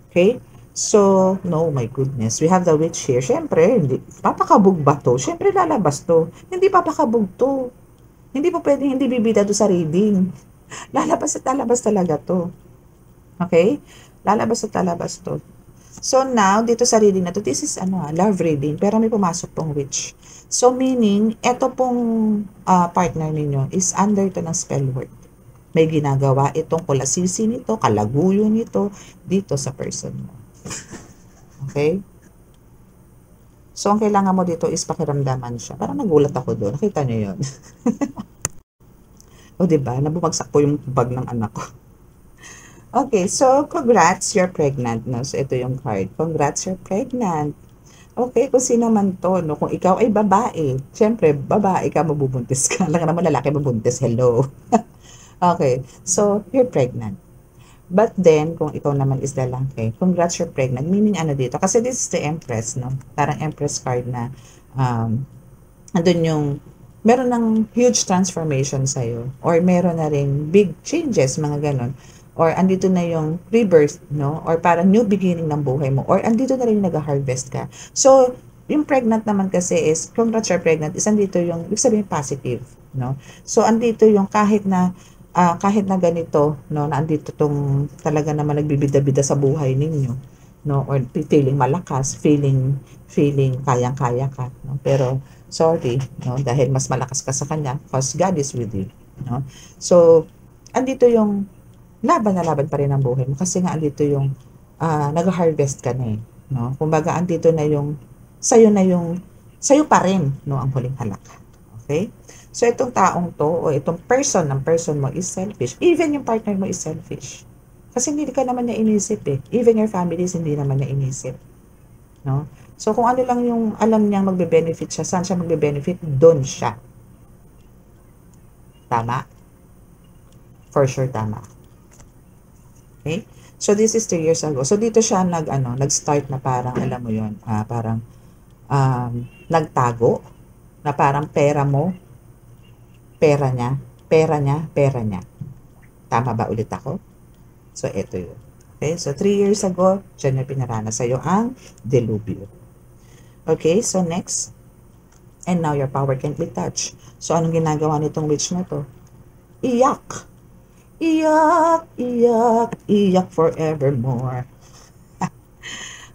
Okay? So, no, my goodness. We have the witch here. Siyempre, hindi, papakabog ba to? Siyempre, lalabas to. Hindi papakabog to. Hindi pa pwedeng hindi bibida to sa reading. Lalabas at lalabas talaga to. Okay? Lalabas at lalabas to. So now, dito sa reading na to, this is love reading, pero may pumasok pong witch. So meaning, eto pong partner ninyo is under to ng spell work. May ginagawa itong kulasisi nito, kalaguyo nito, dito sa person mo. Okay? So, ang kailangan mo dito is pakiramdaman siya. Parang nagulat ako doon. Nakita niyo yun? O, diba? Nabumagsak po yung bag ng anak ko. Okay, so congrats, you're pregnant, no? So ito yung card. Congrats, you're pregnant. Okay, kung sino man to, no? Kung ikaw ay babae, syempre, babae ka, mabubuntis ka. Lang naman lalaki mabuntis, hello. Okay, so you're pregnant. But then, kung ikaw naman is lalaki, congrats, you're pregnant. Meaning ano dito? Kasi this is the Empress, no? Parang Empress card na, andun yung, meron ng huge transformation sa'yo. Or meron na rin big changes, mga ganon. Or andito na yung rebirth, no? Or parang new beginning ng buhay mo. Or andito na rin yung nag-harvest ka. So, yung pregnant naman kasi is, congrats you're pregnant, is andito yung, ibig sabihin positive, no? So, andito yung kahit na ganito, no, na andito tong talaga naman nagbibida-bida sa buhay ninyo, no? Or feeling malakas, feeling kayang-kaya ka, no? Pero, sorry, no? Dahil mas malakas ka sa kanya, because God is with you, no? So, andito yung laban na laban pa rin ang buhay mo kasi nga andito yung nag-harvest ka na eh, no? Kumbaga andito na yung sa'yo pa rin, no, ang huling halakan. Okay? So itong taong to o itong ng person mo is selfish. Even yung partner mo is selfish. Kasi hindi ka naman niya inisip eh. Even your families hindi naman niya inisip, no? So kung ano lang yung alam niyang magbe-benefit siya, saan siya magbe-benefit, doon siya. Tama? For sure tama. Okay? So this is 3 years ago. So dito siya nag-start na parang alam mo 'yon, parang nagtago na parang pera mo, pera niya, pera niya, pera niya. Tama ba ulit ako? So ito 'yun. Okay? So 3 years ago, diyan niya pinaranas sa'yo ang delubyo. Okay? So next. And now your power can't be touched. So anong ginagawa nitong witch na to? Iyak. Iyak, iyak, iyak forevermore.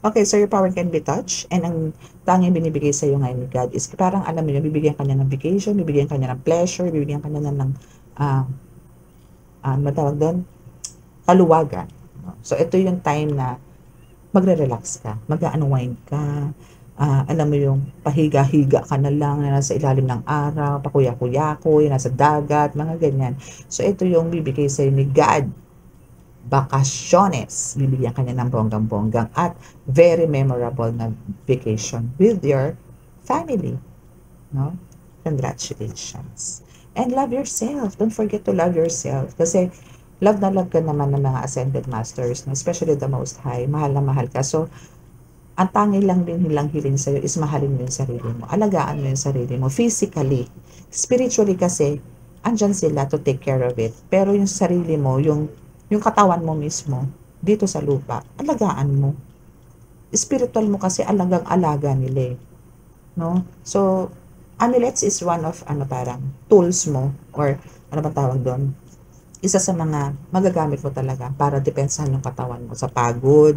Okay, so your power can be touched. And ang tanging binibigay sa iyo ngayon ni God is parang alam mo yun, bibigyan ka niya ng vacation, bibigyan ka niya ng pleasure, bibigyan ka niya ng matawag doon, kaluwagan. So ito yung time na magre-relax ka, mag-unwind ka, alam mo yung pahiga-higa ka na lang na nasa ilalim ng araw, pakuya-kuyakoy, nasa dagat, mga ganyan. So, ito yung bibigay sa'yo ni God. Bakasyones. Bibigyan ka niya ng bonggang-bonggang at very memorable na vacation with your family. No? Congratulations. And love yourself. Don't forget to love yourself. Kasi love na love ka naman ng mga ascended masters, no? Especially the Most High. Mahal na mahal ka. So, ang tangi lang din nilang hiling sa'yo is mahalin mo yung sarili mo. Alagaan mo yung sarili mo. Physically. Spiritually kasi, andyan sila to take care of it. Pero yung sarili mo, yung katawan mo mismo, dito sa lupa, alagaan mo. Spiritual mo kasi alagang-alaga nila eh. No? So, amulets is one of, parang, tools mo, or, ano ba tawag doon? Isa sa mga magagamit mo talaga para depensahan yung katawan mo sa pagod,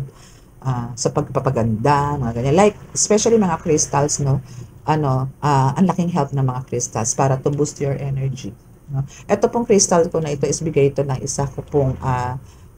sa pagpapaganda, mga ganyan. Like, especially mga crystals, no? Ang laking help ng mga crystals para to boost your energy. No? Ito pong crystal ko na ito is bigay ito ng isa ko pong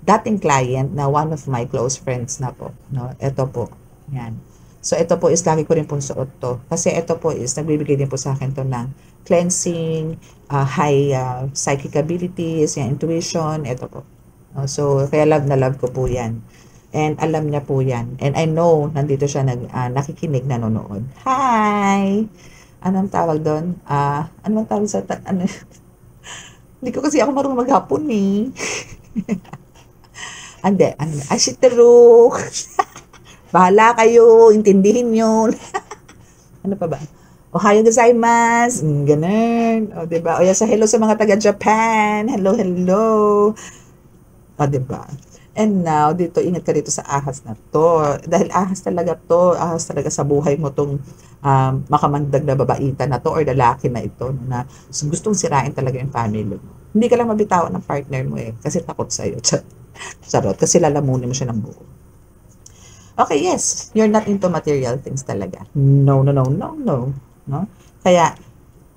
dating client na one of my close friends na po. No? Ito po. Yan. So, ito po is lagi ko rin pong suot to. Kasi ito po is nagbibigay din po sa akin to ng cleansing, high psychic abilities, yung intuition. Ito po. No? So, kaya love na love ko po yan. And alam niya po yan. And I know, nandito siya nakikinig, nanonood. Hi! Anong tawag doon? Anong tawag sa... Hindi ko kasi ako marunong maghapon eh. Ande, ashiteru. Bahala kayo, intindihin nyo. Ano pa ba? Ohayo gozaimasu. Ganun. O, diba? O, sa hello sa mga taga-Japan. Hello, hello. O, diba? And now, dito, ingat ka dito sa ahas na to. Dahil ahas talaga to, ahas talaga sa buhay mo tong makamandag na babaita na to or lalaki na ito na gustong sirain talaga yung family mo. Hindi ka lang mabitawan ng partner mo eh, kasi takot sa'yo. Charot, kasi lalamunin mo siya ng buo. Okay, yes, you're not into material things talaga. No, no, no, no, no. No? Kaya,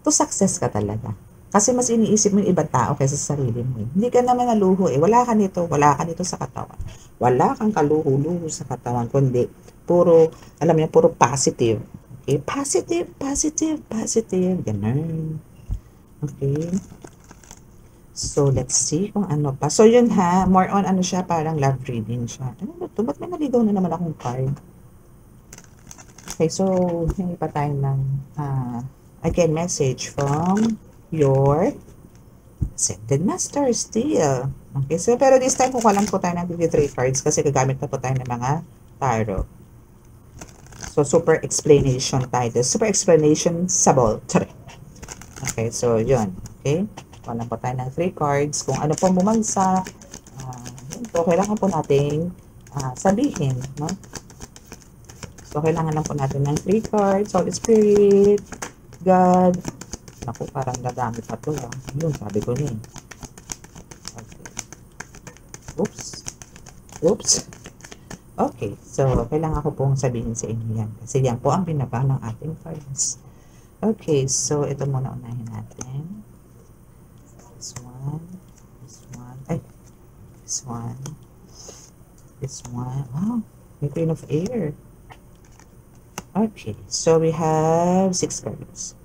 to success ka talaga. Kasi mas iniisip mo yung ibang tao kaysa sa sarili mo. Hindi ka naman naluho eh. Wala ka nito sa katawan. Wala kang kaluho-luho sa katawan, kundi puro, alam niyo, puro positive. Okay? Positive, positive, positive. Ganun. Okay? So, let's see kung ano pa. So, yun ha. More on ano siya, parang love reading siya. Ano ba ito? Ba't may naligaw na naman akong card? Okay, so, hindi pa tayo ng, again, message from your ascended master still. Okay, so pero this time kukuha lang po tayo ng 3 cards kasi gagamit na po tayo ng mga tarot. So, super explanation tayo. Super explanation sabol. Okay, so yun. Okay, kuha lang po tayo ng 3 cards. Kung ano po bumagsak, so kailangan po natin sabihin, no? So, kailangan lang po natin ng 3 cards. Holy Spirit, God. Naku, parang dadami pa to. Yun, sabi ko niya. Okay. Oops. Oops. Okay, so kailangan ko pong sabihin sa inyo yan. Kasi yan po ang binaba ng ating cards. Okay, so ito muna unahin natin. This one. This one. Ay, this one. This one. Wow, may Queen of Air. Okay, so we have 6 cards.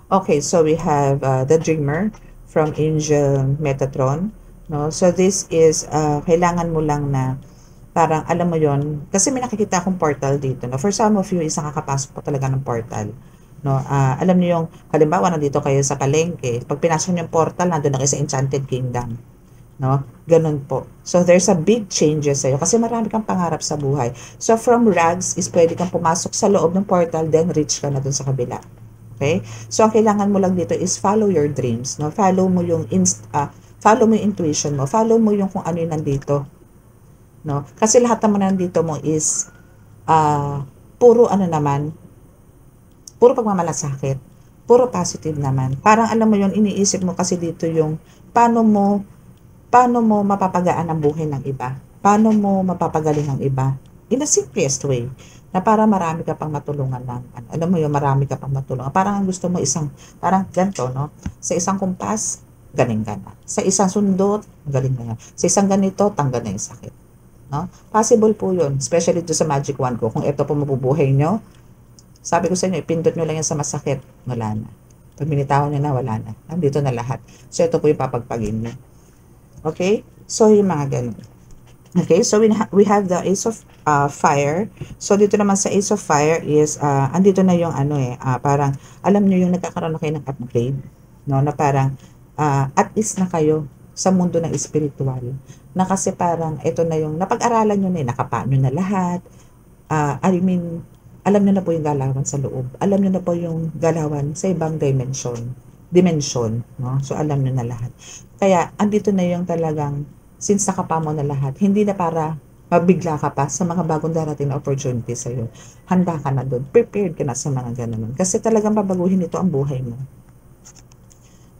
Okay, so we have the Dreamer from Angel Metatron. No? So this is, kailangan mo lang na, parang alam mo yon kasi may nakikita akong portal dito. No? For some of you, isang kakapasok po talaga ng portal. No? Alam niyo yung, halimbawa, nandito kayo sa palengke. Pag pinasok niyo yung portal, nandun na kayo sa Enchanted Kingdom. No? Ganun po. So, there's a big changes sa'yo kasi marami kang pangarap sa buhay. So, from rags is pwede kang pumasok sa loob ng portal, then reach ka na dun sa kabila. Okay? So, ang kailangan mo lang dito is follow your dreams. No? Follow mo yung intuition mo. Follow mo yung kung ano yung nandito. No? Kasi lahat naman nandito mo is puro ano naman, puro pagmamalasakit. Puro positive naman. Parang alam mo yun, iniisip mo kasi dito yung paano mo mapapagaan ang buhay ng iba. Paano mo mapapagaling ang iba. In the simplest way. Na para marami ka pang matulungan ng, alam mo yun, marami ka pang matulungan. Parang gusto mo parang ganito, no? Sa isang kumpas, galing ka na. Sa isang sundot, galing na yan. Sa isang ganito, tanggal na yung sakit. no? Possible po yun, especially doon sa magic wand ko. Kung ito po mabubuhay nyo, sabi ko sa inyo, ipindot nyo lang yan sa masakit, wala na. Pag binitawan nyo na, wala na. Nandito na lahat. So, ito po yung papagpagin nyo. Okay? So, yung mga ganun. Okay, so we have the Ace of Fire. So, dito naman sa Ace of Fire is, andito na yung ano parang, alam nyo yung nagkakaroon na kayo ng upgrade, no? Na parang, at least na kayo sa mundo ng spiritual. Na kasi parang, ito na yung, napag-aralan nyo na nakapa nyo na lahat. I mean, alam nyo na po yung galawan sa loob. Alam nyo na po yung galawan sa ibang dimension, no? So, alam nyo na lahat. Kaya, andito na yung talagang, since nakapa mo na lahat, hindi na para mabigla ka pa sa mga bagong darating na opportunity sa'yo. Handa ka na doon. Prepared ka na sa mga ganun. Kasi talagang babaguhin ito ang buhay mo.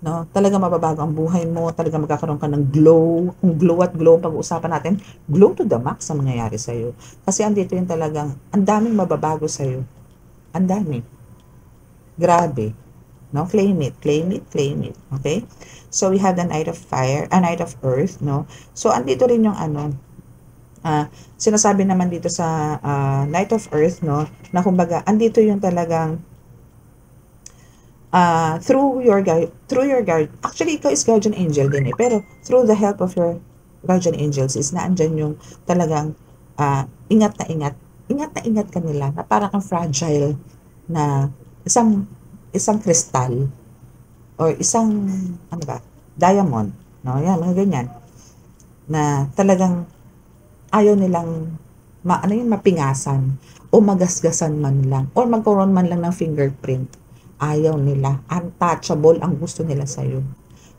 No? Talagang mababago ang buhay mo. Talagang magkakaroon ka ng glow. Kung glow at glow, pag-uusapan natin, glow to the max ang mangyayari sa'yo. Kasi andito yung talagang, ang daming mababago sa'yo. Ang dami. Grabe. No? Claim it, claim it, claim it. Okay? So, we have the Knight of Fire, Knight of Earth, no? So, andito rin yung ano, sinasabi naman dito sa Knight of Earth, no? Na kumbaga, andito yung talagang, through your guard, actually, ikaw is guardian angel din pero through the help of your guardian angels is naandyan yung talagang, ingat na ingat ka nila, na parang kang fragile na isang kristal, or isang, ano ba, diamond, no? Yan, mga ganyan. Na talagang ayaw nilang, mapingasan, o magasgasan man lang, or magkaroon man lang ng fingerprint. Ayaw nila. Untouchable ang gusto nila sa'yo.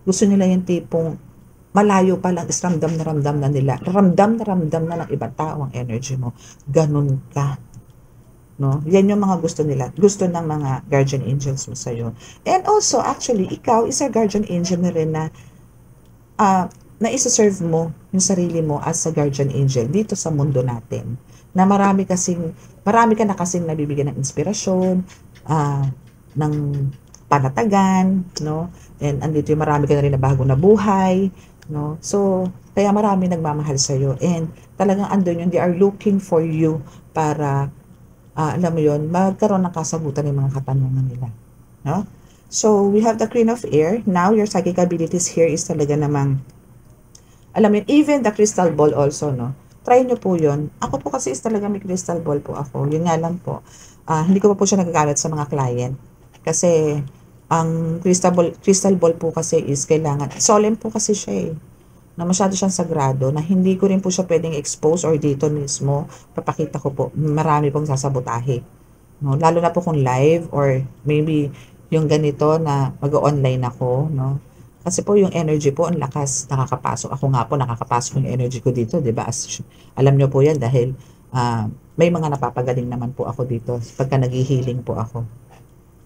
Gusto nila yung tipong, malayo pa lang, is ramdam na nila. Ramdam na ng ibang tao ang energy mo. Ganun ka. No? Yan yung mga gusto nila. Gusto ng mga guardian angels mo sa'yo. And also, actually, ikaw is a guardian angel na rin na isa-serve mo yung sarili mo as a guardian angel dito sa mundo natin. Na marami ka na kasing nabibigyan ng inspirasyon, ng panatagan, no? And andito yung marami ka na rin na bago na buhay, no? So, kaya marami nagmamahal sa'yo. And talagang andun yun, they are looking for you para alam mo yun, magkaroon ng kasagutan ng mga katanungan nila. No? So, we have the Queen of Air. Now, your psychic abilities here is talaga namang, alam mo yun, even the crystal ball also, no? Try nyo po yun. Ako po kasi is talaga may crystal ball po ako. Yun nga lang po. Hindi ko pa po siya nagagamit sa mga client. Kasi, ang crystal ball po kasi is kailangan, solemn po kasi siya na masyado siyang sagrado, na hindi ko rin po siya pwedeng expose or dito mismo, papakita ko po, marami pong sasabotahe. No? Lalo na po kung live or maybe yung ganito na mag-online ako, no? Kasi po yung energy po, ang lakas, nakakapasok. Ako nga po, nakakapasok yung energy ko dito, di ba? Alam nyo po yan dahil may mga napapagaling naman po ako dito pagka nag-healing po ako.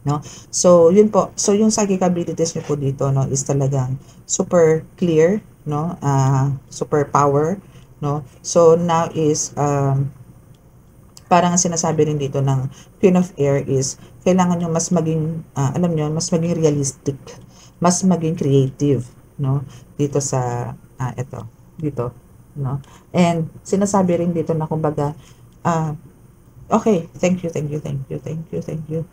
No? So, yun po. So, yung psychic abilities nyo po dito, no, is talagang super clear, no? Super power, no? So, now is, parang sinasabi rin dito ng Queen of Air is, kailangan nyo mas maging, alam nyo, mas maging realistic, mas maging creative, no? Dito sa, dito, no? And, sinasabi rin dito na, kumbaga, okay, thank you.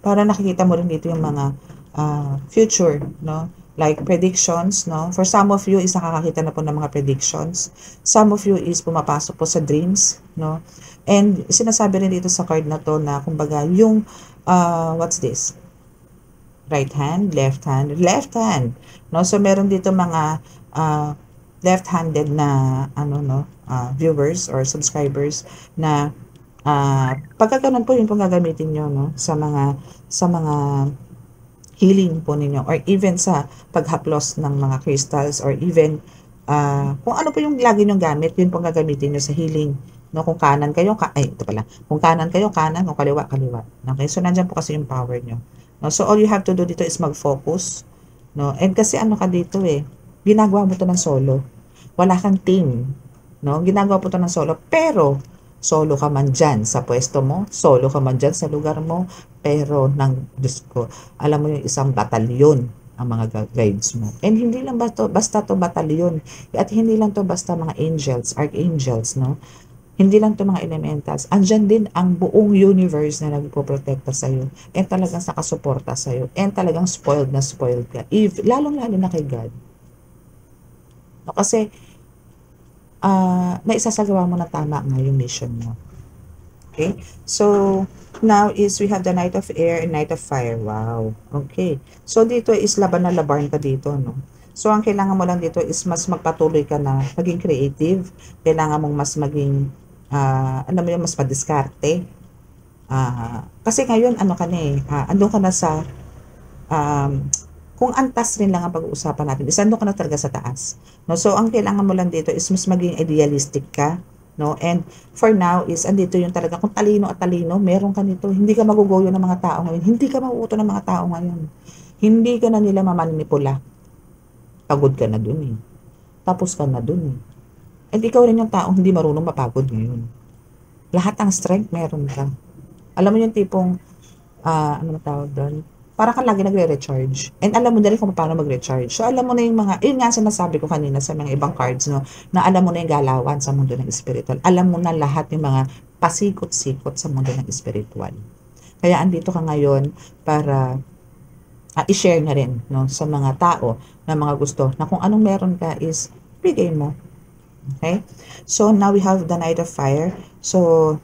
Para nakikita mo rin dito yung mga future, no? Like predictions, no? For some of you is nakakakita na po ng mga predictions. Some of you is pumapasok po sa dreams, no? And sinasabi rin dito sa card na to na kumbaga yung what's this? Right hand, left hand, no? So meron dito mga left-handed na viewers or subscribers na pagka ganun po yun pong gagamitin nyo, no? Sa mga healing po ninyo, or even sa paghaplos ng mga crystals, or even kung ano po yung lagi nyong gamit, yun pong gagamitin nyo sa healing, no? Kung kanan kayo, kung kanan kayo, kanan, kung kaliwa, kaliwa. Okay, so nandyan po kasi yung power nyo, no? So all you have to do dito is mag-focus, no? And kasi ano ka dito ginagawa mo to ng solo, wala kang team, no? Ginagawa po to ng solo, pero solo ka man dyan sa pwesto mo, solo ka man dyan sa lugar mo, pero Diyos ko, alam mo yung isang batalyon ang mga guides mo. And hindi lang basta to batalyon, at hindi lang to basta mga angels, archangels, no? Hindi lang 'tong mga elementals, andiyan din ang buong universe na nagpoprotekta sa'yo and talagang nakasuporta sa'yo and talagang spoiled na spoiled ka, lalong-lalo na kay God. No, kasi, naisasagawa mo na tama nga yung mission mo. Okay? So, now is we have the Knight of Air and Knight of Fire. Wow. Okay. So, dito is laban na laban ka dito, no? So, ang kailangan mo lang dito is mas magpatuloy ka na maging creative. Kailangan mong mas maging, alam mo yun, mas madiskarte. Kasi ngayon, ano ka na eh, andun ka na sa, um, kung antas rin lang ang pag-uusapan natin, is andun ka na talaga sa taas. No? So, ang kailangan mo lang dito is mas maging idealistic ka. No? And for now is andito yung talaga kung talino at talino, meron ka nito. Hindi ka magugoyo ng mga tao ngayon. Hindi ka mauuto ng mga tao ngayon. Hindi ka na nila mamanipula. Pagod ka na dun eh. Tapos ka na dun eh. And ikaw rin yung taong hindi marunong mapagod ngayon. Lahat ng strength meron ka. Alam mo yung tipong, ano tawag doon? Para kang lagi nagre-recharge. And alam mo na rin kung paano mag-recharge. So, alam mo na yung mga, yun nga sinasabi ko kanina sa mga ibang cards, no, na alam mo na yung galawan sa mundo ng spiritual. Alam mo na lahat yung mga pasikot-sikot sa mundo ng spiritual. Kaya andito ka ngayon para i-share na rin, no, sa mga tao na mga gusto na kung anong meron ka is bigay mo. Okay? So, now we have the Knight of Fire. So,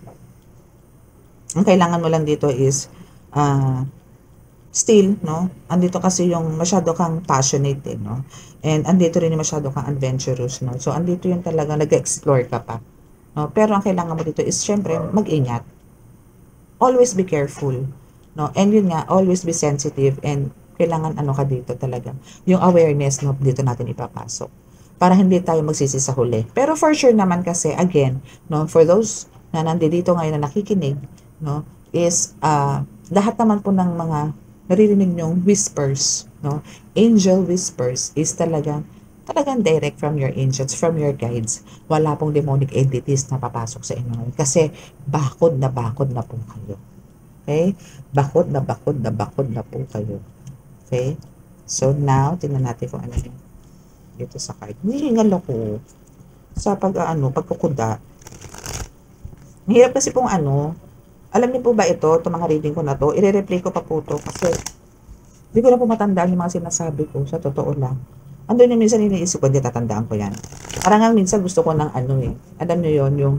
ang kailangan mo lang dito is, still, no, andito kasi yung masyado kang passionate, eh, no? And andito rin yung masyado kang adventurous, no? So, andito yung talaga nag-explore ka pa. No? Pero ang kailangan mo dito is, syempre, mag-ingat. Always be careful. No? And yun nga, always be sensitive and kailangan ano ka dito talaga. Yung awareness, no, dito natin ipapasok. Para hindi tayo magsisi sa huli. Pero for sure naman kasi, again, no, for those na nandito ngayon na nakikinig, no, is, lahat naman po ng mga naririnig nyong whispers, no, angel whispers is talagang direct from your angels, from your guides. Wala pong demonic entities na papasok sa inyo ngayon. Kasi bakod na po kayo. Okay? Bakod na po kayo. Okay? So now, tingnan natin kung ano yun dito sa card. Nihingal ako sa pagkukuda. Mahirap kasi pong alam niyo po ba ito, itong mga reading ko na to, i-replay ko pa po to kasi hindi ko na po matandaan yung mga sinasabi ko, sa totoo lang. Andun yung minsan iniisip ko, hindi tatandaan ko yan. Parang nga minsan gusto ko ng alam niyo yon, yung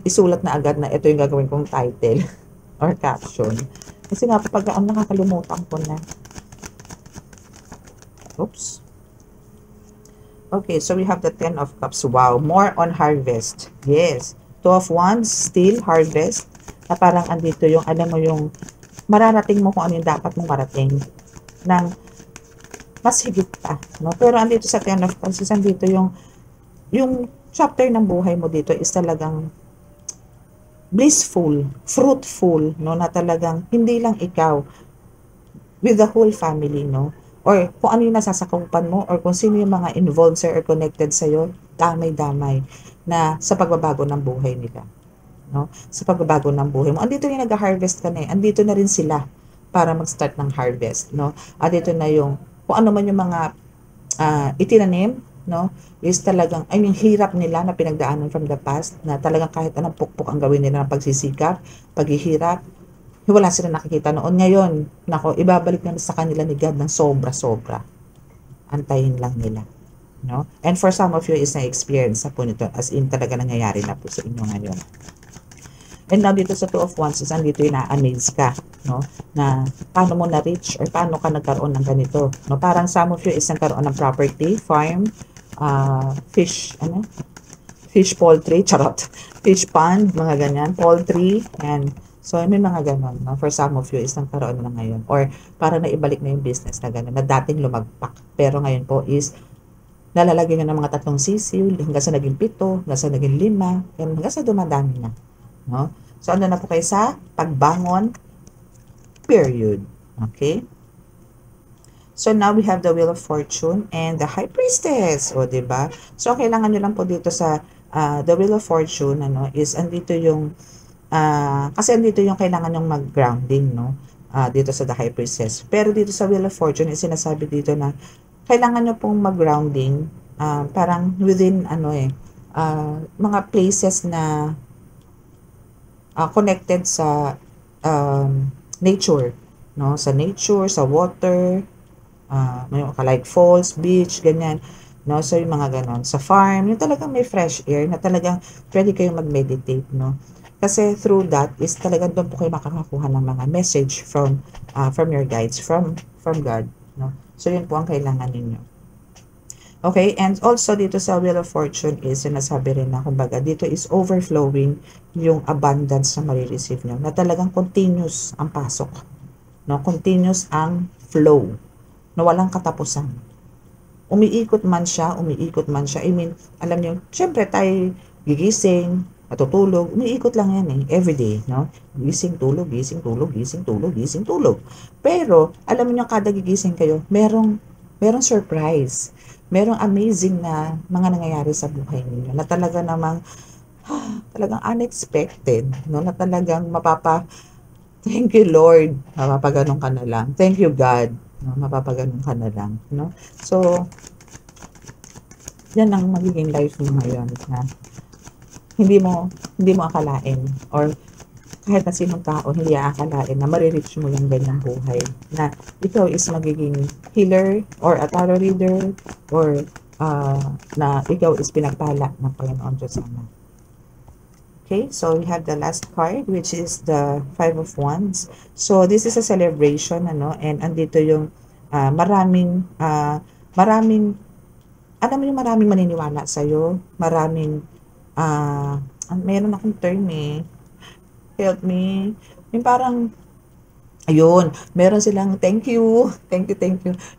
isulat na agad na ito yung gagawin kong title or caption. Kasi nga pag nakakalimutan ko na. Oops. Okay, so we have the 10 of Cups. Wow, more on harvest. Yes. 2 of Wands, still harvest. Na parang andito yung, alam mo yung, mararating mo kung ano yung dapat mong marating. Ng mas higit pa. No? Pero andito sa 10 of Cups, andito yung chapter ng buhay mo dito is talagang blissful, fruitful, no? Na talagang hindi lang ikaw, with the whole family, no? Or kung ano yung nasasakupan mo or kung sino yung mga involved sir or connected sa'yo, damay-damay na sa pagbabago ng buhay nila. No? Sa pagbabago ng buhay mo. Andito yung nag-harvest ka na eh. Andito na rin sila para mag-start ng harvest. No? Andito na yung, kung ano man yung mga itinanim, no? Is talagang, ay yung hirap nila na pinagdaanan from the past, na talagang kahit anong pukpok ang gawin nila ng pagsisikap, paghihirap, wala sila nakikita noon. Ngayon, nako, ibabalik na sa kanila ni God ng sobra-sobra. Antayin lang nila. No? And for some of you is na-experience na po nito, as in talaga nangyayari na po sa inyo ngayon. And now dito sa 2 of Wands, is andito yung na-amaze ka, no? Na paano mo na-reach or paano ka nagkaroon ng ganito. No? Parang some of you is nagkaroon ng property, farm, fish, fish poultry, charot, fish pond, mga ganyan, poultry, and so, may mga ganon, no? For some of you, is nagkaroon na ngayon. Or, para naibalik na yung business na ganon, na dating lumagpak. Pero ngayon po is, nalalagyan na ng mga 3 sisiw, hanggang sa naging 7, hanggang sa naging 5, hanggang sa dumadami na. No? So, ano na po kayo sa pagbangon, period. Okay? So, now we have the Wheel of Fortune and the High Priestess. O, diba? So, kailangan nyo lang po dito sa the Wheel of Fortune, is andito yung kasi dito yung kailangan yung mag-grounding, no? Dito sa The High Priestess. Pero dito sa Wheel of Fortune, is sinasabi dito na kailangan nyo pong mag-grounding parang within mga places na connected sa nature, no? Sa nature, sa water, may like falls, beach, ganyan. No? So, yung mga ganon. Sa farm, yung talagang may fresh air na talagang pwede kayong mag-meditate, no? Kasi through that is talagang doon po kayo makakakuha ng mga message from your guides, from God, no? So, yun po ang kailangan ninyo. Okay, and also dito sa Wheel of Fortune is sinasabi rin na kumbaga dito is overflowing yung abundance na marireceive nyo, na talagang continuous ang pasok, no? Continuous ang flow, na walang katapusan. Umiikot man siya, I mean, alam niyo, syempre tayo gigising, matutulog, umiikot lang yan everyday, no? Gising, tulog, gising, tulog, gising, tulog, gising, tulog. Pero, alam niyo, kada gigising kayo, merong surprise. Merong amazing na mga nangyayari sa buhay niyo na talaga namang, talagang unexpected, no? Na talagang thank you Lord, mapapaganon ka na lang. Thank you God, no? Mapapaganon ka na lang, no? So, yan ang magiging life mo ngayon na hindi mo akalain, or kahit na sinong tao hindi aakalain na marireach mo yung ganyang buhay na ikaw is magiging healer or a tarot reader, or na ikaw is pinagpala ng Panginoon Diyos Ama. Okay, so we have the last card, which is the Five of Wands. So this is a celebration, and andito yung maraming alam mo yung maraming maniniwala sa'yo, maraming meron akong term help me, yung parang ayun, meron silang thank you,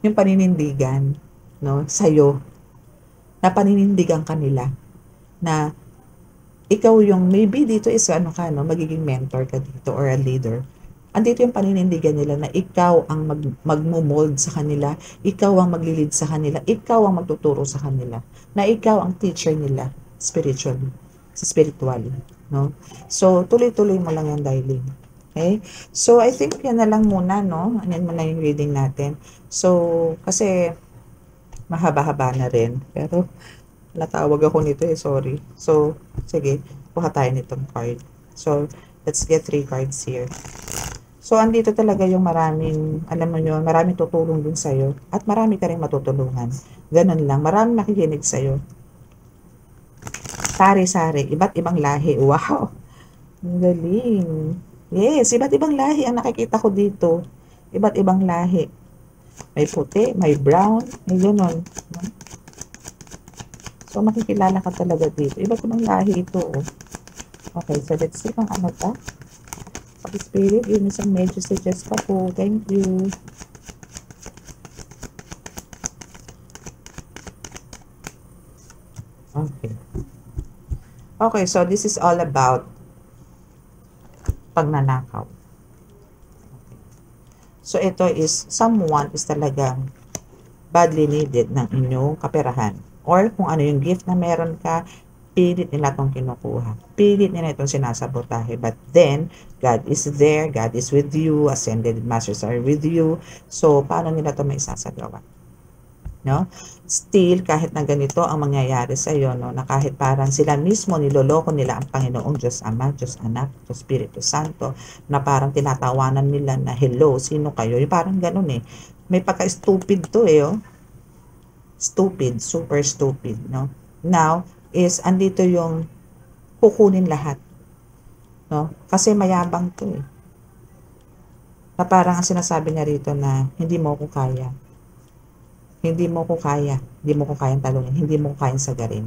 yung paninindigan, no, sa'yo, na paninindigan kanila na ikaw yung maybe dito is magiging mentor ka dito or a leader. Andito yung paninindigan nila na ikaw ang magmo-mold sa kanila, ikaw ang maglilid sa kanila, ikaw ang magtuturo sa kanila, na ikaw ang teacher nila spiritually, spiritually, no? So, tuloy-tuloy mo lang yan, darling. Okay? So, I think yan na lang muna, no? Ayan mo na yung reading natin. So, kasi mahaba-haba na rin. Pero, natawag ako nito sorry. So, sige, kuha tayo nitong card. So, let's get 3 cards here. So, andito talaga yung maraming, alam mo yun, maraming tutulong din sa'yo at marami ka rin matutulungan. Ganun lang, maraming makikinig sa'yo. Sari-sari, iba't ibang lahi. Wow! Ang galing. Yes, iba't ibang lahi ang nakikita ko dito. Iba't ibang lahi. May puti, may brown, may ganun. So, makikilala ka talaga dito. Iba't ibang lahi ito. Okay, so let's see kung ano pa. Pag-spirit, yun isang medyo suggest pa po. Thank you. Okay. Okay, so this is all about pagnanakaw. Okay. So, ito is, someone is talagang badly needed ng inyong kaperahan. Or kung ano yung gift na meron ka, pilit nila itong kinukuha. Pilit nila itong sinasabotahe. But then, God is there. God is with you. Ascended Masters are with you. So, paano nila ito may isasagawa? No? Still, kahit na ganito ang mangyayari sa iyo, no? Na kahit parang sila mismo niloloko nila ang Panginoong Diyos Ama, Diyos Anak, Diyos Espiritu Santo, na parang tinatawanan nila na, hello, sino kayo? Yung parang ganun May pagka-stupid to oh. Stupid, super stupid, no? Now, is andito yung kukunin lahat, no? Kasi mayabang to na parang ang sinasabi niya rito na hindi mo ko kaya. Hindi mo ko kayang talunin, hindi mo ko kayang sagarin.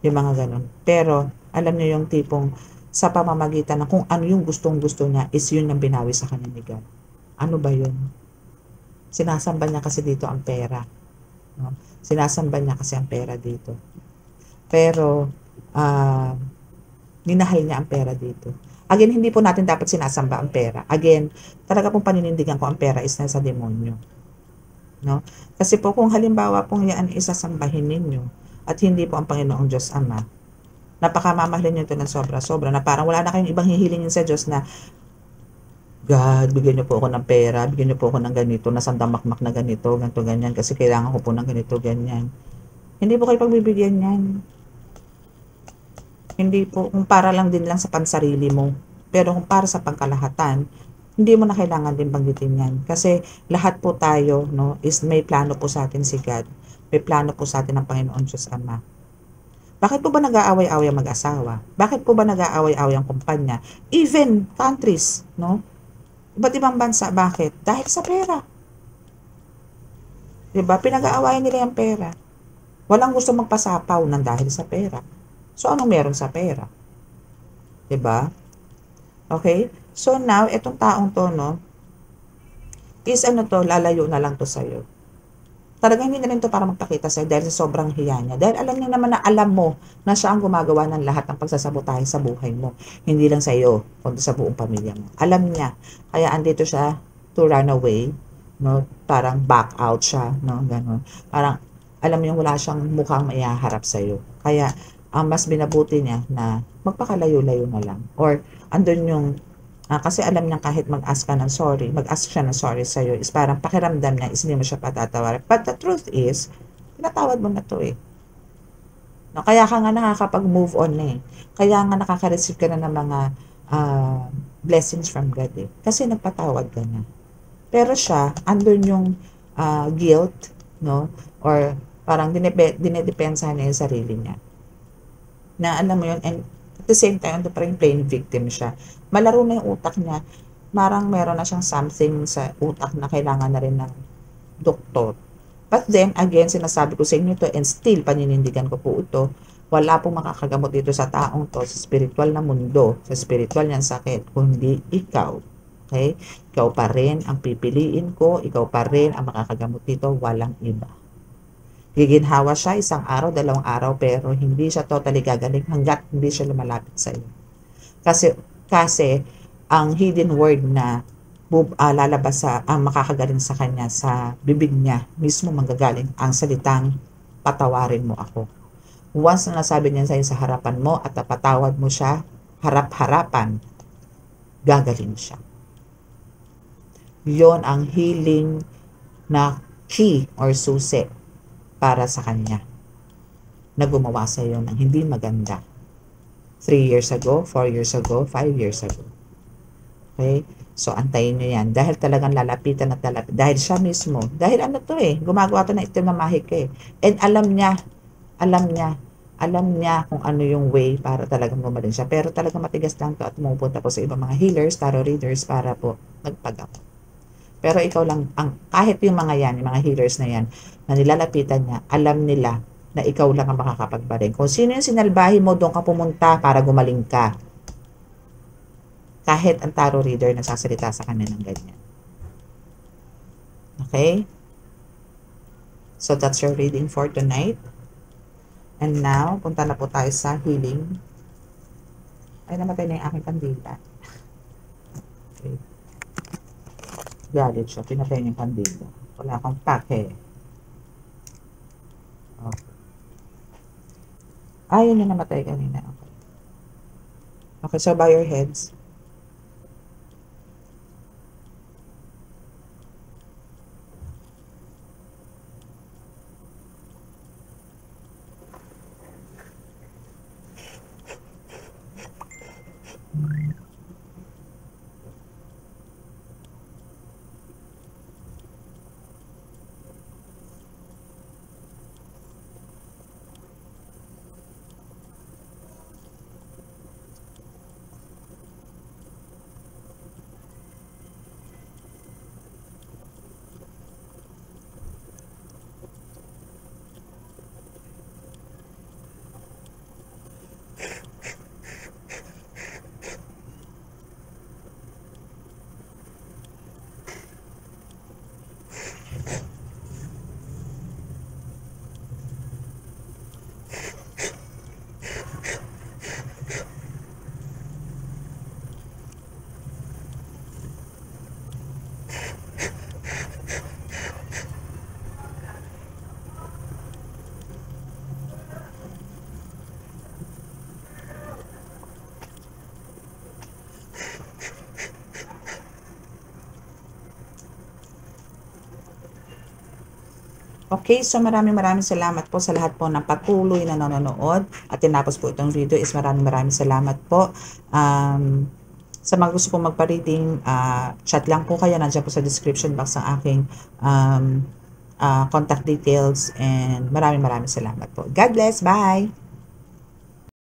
Yung mga ganun. Pero, alam niyo yung tipong sa pamamagitan ng kung ano yung gustong-gusto niya is yun ang binawi sa kanya ni God. Ano ba yun? Sinasamba niya kasi dito ang pera. No? Sinasamba niya kasi ang pera dito. Pero, ninahal niya ang pera dito. Again, hindi po natin dapat sinasamba ang pera. Again, talaga pong paninindigan ko ang pera is nasa demonyo. No? Kasi po kung halimbawa pong yan isasambahin ninyo at hindi po ang Panginoong Diyos Ama, napakamamahalin nyo ito ng sobra-sobra na parang wala na kayong ibang hihilingin sa Diyos na God, bigyan niyo po ako ng pera, bigyan niyo po ako ng ganito, nasandamakmak na ganito, ganyan, kasi kailangan ko po ng ganito, ganyan. Hindi po kayo pagbibigyan yan. Hindi po, kung para lang din lang sa pansarili mo. Pero kung para sa pangkalahatan, hindi mo na kailangan din banggitin yan. Kasi lahat po tayo, no, is may plano po sa atin si God. May plano po sa atin ng Panginoon Diyos Ama. Bakit po ba nag-aaway-away ang mag-asawa? Bakit po ba nag-aaway-away ang kumpanya? Even countries, no? Iba't ibang bansa, bakit? Dahil sa pera. Diba? Pinag-aawayan nila yung pera. Walang gusto magpasapaw ng dahil sa pera. So, anong meron sa pera? Diba? Okay? So, now, itong taong to, no, is ano to, lalayo na lang to sa'yo. Talagang hindi na rin to para magpakita sa'yo dahil sa sobrang hiya niya. Dahil alam niya naman na alam mo na siya ang gumagawa ng lahat ng pagsasabotahe sa buhay mo. Hindi lang sa'yo, kundi sa buong pamilya mo. Alam niya. Kaya andito siya to run away. No? Parang back out siya. No? Ganon. Parang alam mo yung wala siyang mukhang maiharap sa'yo. Kaya ang mas binabuti niya na magpakalayo-layo na lang. Or andun yung kasi alam niya kahit mag-ask siya ng sorry sa'yo is parang pakiramdam niya is hindi mo siya patatawarin. But the truth is, pinatawad mo na to eh. No, kaya ka nga nakakapag-move on na eh. Kaya nga nakaka-receive ka na ng mga blessings from God eh. Kasi nagpatawad ka na. Pero siya, andun yung guilt, no? Or parang dinedepensahan niya yung sarili niya. Na alam mo yun, and at the same time, ando pa rin playing victim siya. Malaro na yung utak niya. Marang meron na siyang something sa utak na kailangan na rin ng doktor. But then, again, sinasabi ko sa inyo to and still paninindigan ko po ito, wala pong makakagamot dito sa taong to, sa spiritual na mundo, sa spiritual niyang sakit, kundi ikaw. Okay? Ikaw pa rin ang pipiliin ko, ikaw pa rin ang makakagamot dito, walang iba. Giginhawa siya isang araw, 2 araw, pero hindi siya totally gagaling hanggat hindi siya lumalapit sa iyo. Kasi ang hidden word na lalabas ang makakagaling sa kanya, sa bibig niya, mismo manggagaling ang salitang, patawarin mo ako. Once na nasabi niya sa'yo sa harapan mo at napatawad mo siya, harap-harapan, gagaling siya. Yon ang healing na key or susi para sa kanya na gumawa sa iyo ng hindi maganda 3 years ago, 4 years ago, 5 years ago. Okay? So, antayin nyo yan. Dahil talagang lalapitan at lalapit. Dahil siya mismo. Dahil ano to eh. Gumagawa to ng itim na mahik eh. And alam niya kung ano yung way para talagang gumaling siya. Pero talagang matigas lang to at pumupunta po sa ibang mga healers, tarot readers para po magpagamot. Pero ikaw lang, kahit yung mga yan, yung mga healers na yan, na nilalapitan niya, alam nila na ikaw lang ang makakapagbaling. Kung sino yung sinalbahi mo, doon ka pumunta para gumaling ka. Kahit ang tarot reader nagsasalita sa kanya ng ganyan. Okay? So, that's your reading for tonight. And now, punta na po tayo sa healing. Ay, namatay na yung aking kandila. Okay. Galit siya. Pinatay niya yung kandila. Wala akong pake. Okay. Yun yung namatay kanina. Okay. Okay, so bow your heads. Okay, so maraming salamat po sa lahat po ng patuloy na nanonood at tinapos po itong video is maraming salamat po. Sa mga gusto pong magpa-reading, chat lang po kayo. Nandiyan po sa description box ang aking contact details, and maraming salamat po. God bless. Bye!